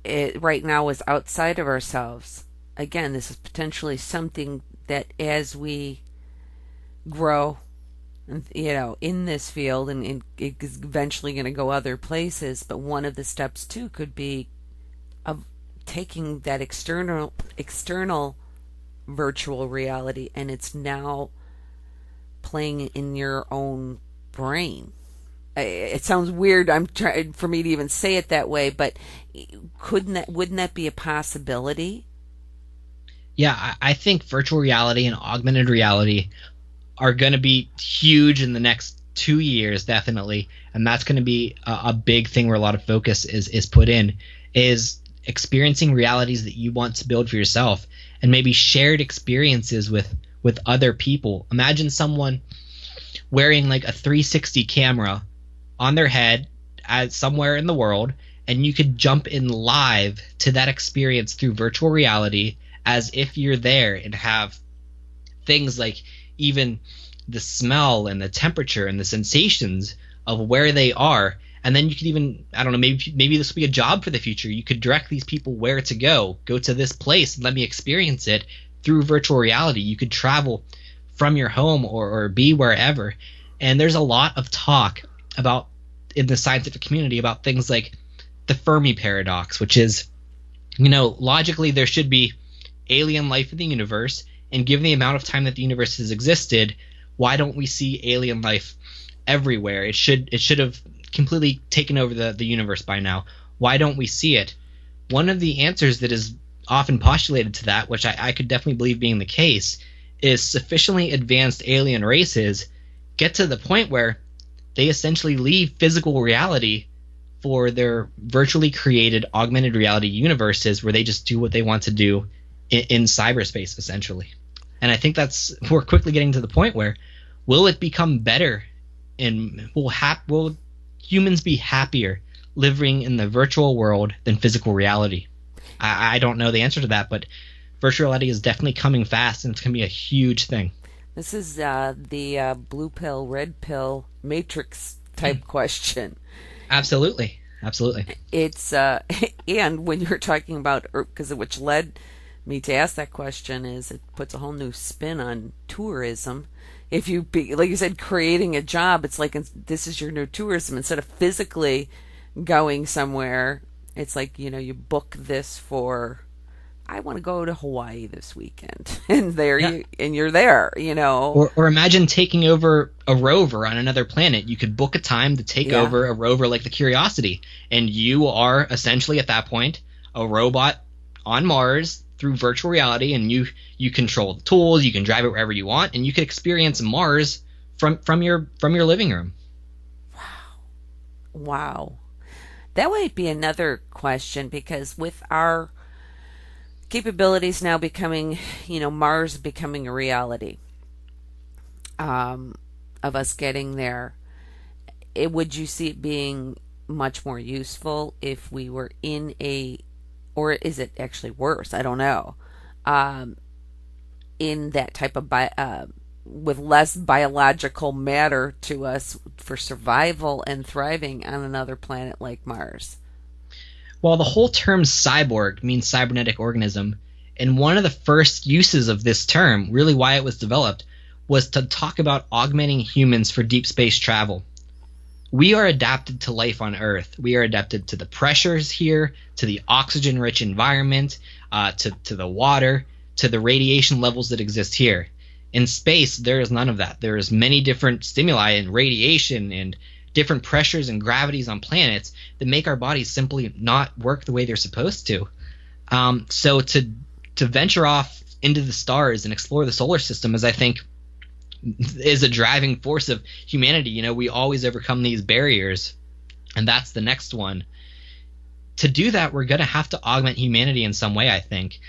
It right now is outside of ourselves. Again, this is potentially something that as we grow in this field, and it's eventually going to go other places. But one of the steps too could be of taking that external virtual reality, and it's now playing in your own brain. It sounds weird. I'm trying for me to even say it that way, but wouldn't that be a possibility? Yeah, I think virtual reality and augmented reality are going to be huge in the next 2 years, definitely. And that's going to be a big thing where a lot of focus is put in, is experiencing realities that you want to build for yourself, and maybe shared experiences with other people. Imagine someone wearing like a 360 camera on their head somewhere in the world, and you could jump in live to that experience through virtual reality as if you're there, and have things like even the smell and the temperature and the sensations of where they are. And then you could even, I don't know, maybe this will be a job for the future. You could direct these people where to go to this place and let me experience it through virtual reality. You could travel from your home or be wherever. And there's a lot of talk about in the scientific community about things like the Fermi paradox, which is, logically there should be alien life in the universe, and given the amount of time that the universe has existed, why don't we see alien life everywhere? It should have completely taken over the universe by now. Why don't we see it? One of the answers that is often postulated to that, which I could definitely believe being the case, is sufficiently advanced alien races get to the point where they essentially leave physical reality for their virtually created augmented reality universes, where they just do what they want to do in cyberspace, essentially. And I think we're quickly getting to the point where, will it become better, and will humans be happier living in the virtual world than physical reality? I don't know the answer to that, but virtual reality is definitely coming fast, and it's going to be a huge thing. This is the blue pill, red pill matrix type question. Absolutely. It's and when you're talking about, because which led me to ask that question, is it puts a whole new spin on tourism. If you like you said, creating a job, it's like this is your new tourism. Instead of physically going somewhere, it's like, you book this for, I want to go to Hawaii this weekend, and you're there, Or imagine taking over a rover on another planet. You could book a time to take over a rover like the Curiosity, and you are essentially at that point a robot on Mars through virtual reality, and you control the tools, you can drive it wherever you want, and you could experience Mars from your living room. Wow. That might be another question, because with our capabilities now becoming, Mars becoming a reality, of us getting there, would you see it being much more useful if we were in or is it actually worse? I don't know. In that type of with less biological matter to us for survival and thriving on another planet like Mars? Well, the whole term cyborg means cybernetic organism, and one of the first uses of this term, really why it was developed, was to talk about augmenting humans for deep space travel. We are adapted to life on Earth. We are adapted to the pressures here, to the oxygen-rich environment, to the water, to the radiation levels that exist here. In space, there is none of that. There is many different stimuli and radiation and different pressures and gravities on planets that make our bodies simply not work the way they're supposed to. So to venture off into the stars and explore the solar system is, I think, is a driving force of humanity. We always overcome these barriers, and that's the next one. To do that, we're going to have to augment humanity in some way, I think,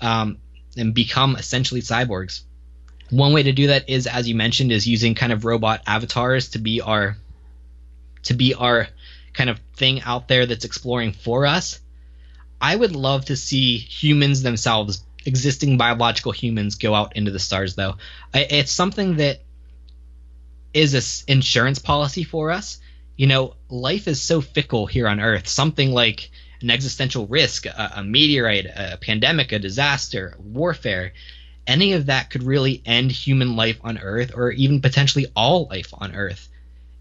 and become essentially cyborgs. One way to do that is, as you mentioned, is using kind of robot avatars to be our kind of thing out there that's exploring for us. I would love to see humans themselves, existing biological humans, go out into the stars, though. It's something that is an insurance policy for us. Life is so fickle here on Earth. Something like an existential risk, a meteorite, a pandemic, a disaster, warfare, any of that could really end human life on Earth, or even potentially all life on Earth.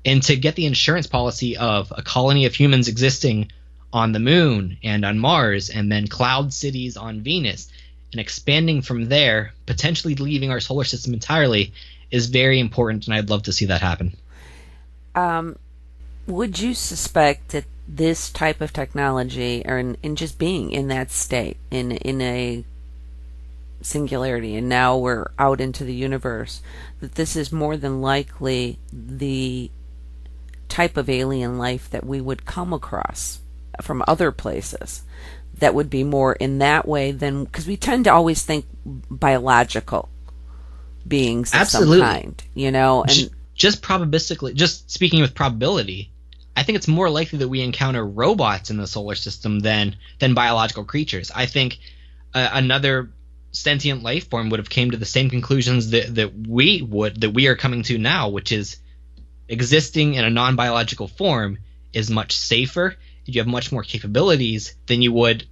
And to get the insurance policy of a colony of humans existing on the moon and on Mars, and then cloud cities on Venus, and expanding from there, potentially leaving our solar system entirely, is very important, and I'd love to see that happen. Would you suspect that this type of technology, or in just being in that state, in a singularity, and now we're out into the universe, that this is more than likely the type of alien life that we would come across from other places, that would be more in that way than, because we tend to always think biological beings of Absolutely. some kind, and just probabilistically, just speaking with probability, I think it's more likely that we encounter robots in the solar system than biological creatures. I think another sentient life form would have came to the same conclusions that we are coming to now, which is existing in a non-biological form is much safer. You have much more capabilities than you would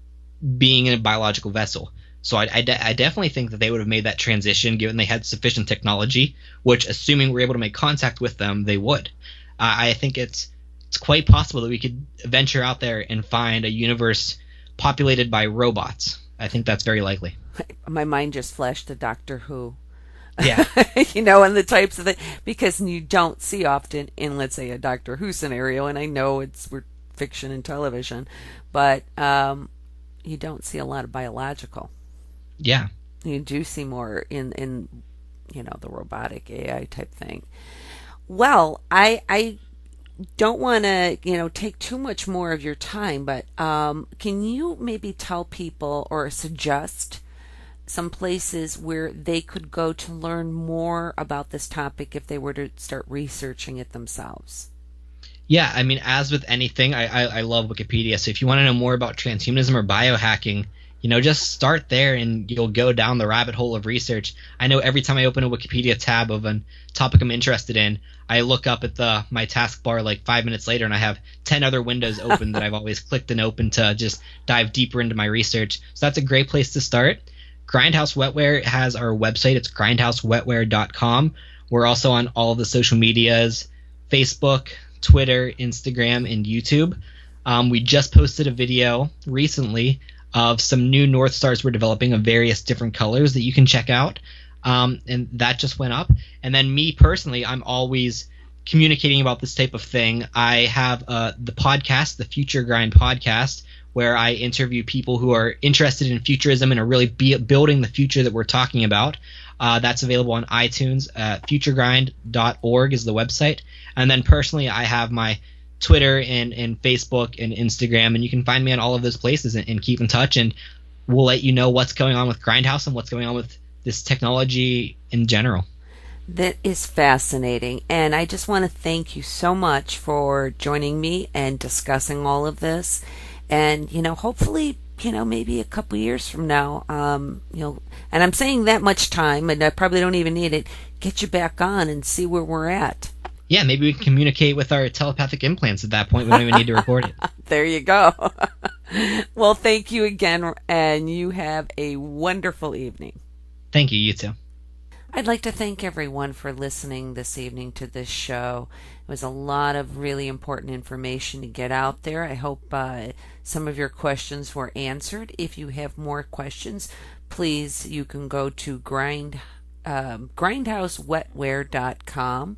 being in a biological vessel. So I definitely think that they would have made that transition given they had sufficient technology, which, assuming we're able to make contact with them, they would. I think it's quite possible that we could venture out there and find a universe populated by robots. I think that's very likely. My mind just flashed to Doctor Who. Yeah. And the types of because you don't see often in, let's say, a Doctor Who scenario, and I know we're fiction and television, but you don't see a lot of biological. Yeah. You do see more in the robotic AI type thing. Well, I don't want to take too much more of your time, but can you maybe tell people or suggest some places where they could go to learn more about this topic if they were to start researching it themselves? Yeah, I mean, as with anything, I love Wikipedia. So if you want to know more about transhumanism or biohacking, just start there and you'll go down the rabbit hole of research. I know every time I open a Wikipedia tab of a topic I'm interested in, I look up at my taskbar like 5 minutes later and I have 10 other windows open that I've always clicked and opened to just dive deeper into my research. So that's a great place to start. Grindhouse Wetware has our website. It's grindhousewetware.com. We're also on all of the social medias, Facebook, Twitter, Instagram, and YouTube. We just posted a video recently of some new North Stars we're developing of various different colors that you can check out. And that just went up. And then me personally, I'm always communicating about this type of thing. I have the podcast, the Future Grind podcast, where I interview people who are interested in futurism and are really building the future that we're talking about. That's available on iTunes. Futuregrind.org is the website. And then personally, I have my Twitter and Facebook and Instagram, and you can find me on all of those places and keep in touch, and we'll let you know what's going on with Grindhouse and what's going on with this technology in general. That is fascinating, and I just want to thank you so much for joining me and discussing all of this. And hopefully, maybe a couple years from now, and I'm saying that much time, and I probably don't even need it, get you back on and see where we're at. Yeah, maybe we can communicate with our telepathic implants at that point. We don't even need to record it. There you go. Well, thank you again, and you have a wonderful evening. Thank you. You too. I'd like to thank everyone for listening this evening to this show. It was a lot of really important information to get out there. I hope some of your questions were answered. If you have more questions, please, you can go to grindhousewetware.com.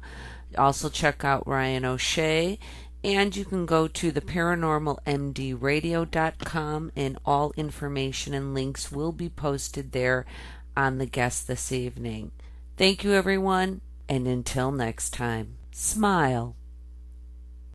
Also check out Ryan O'Shea, and you can go to the paranormalmdradio.com, and all information and links will be posted there on the guest this evening. Thank you, everyone, and until next time, smile.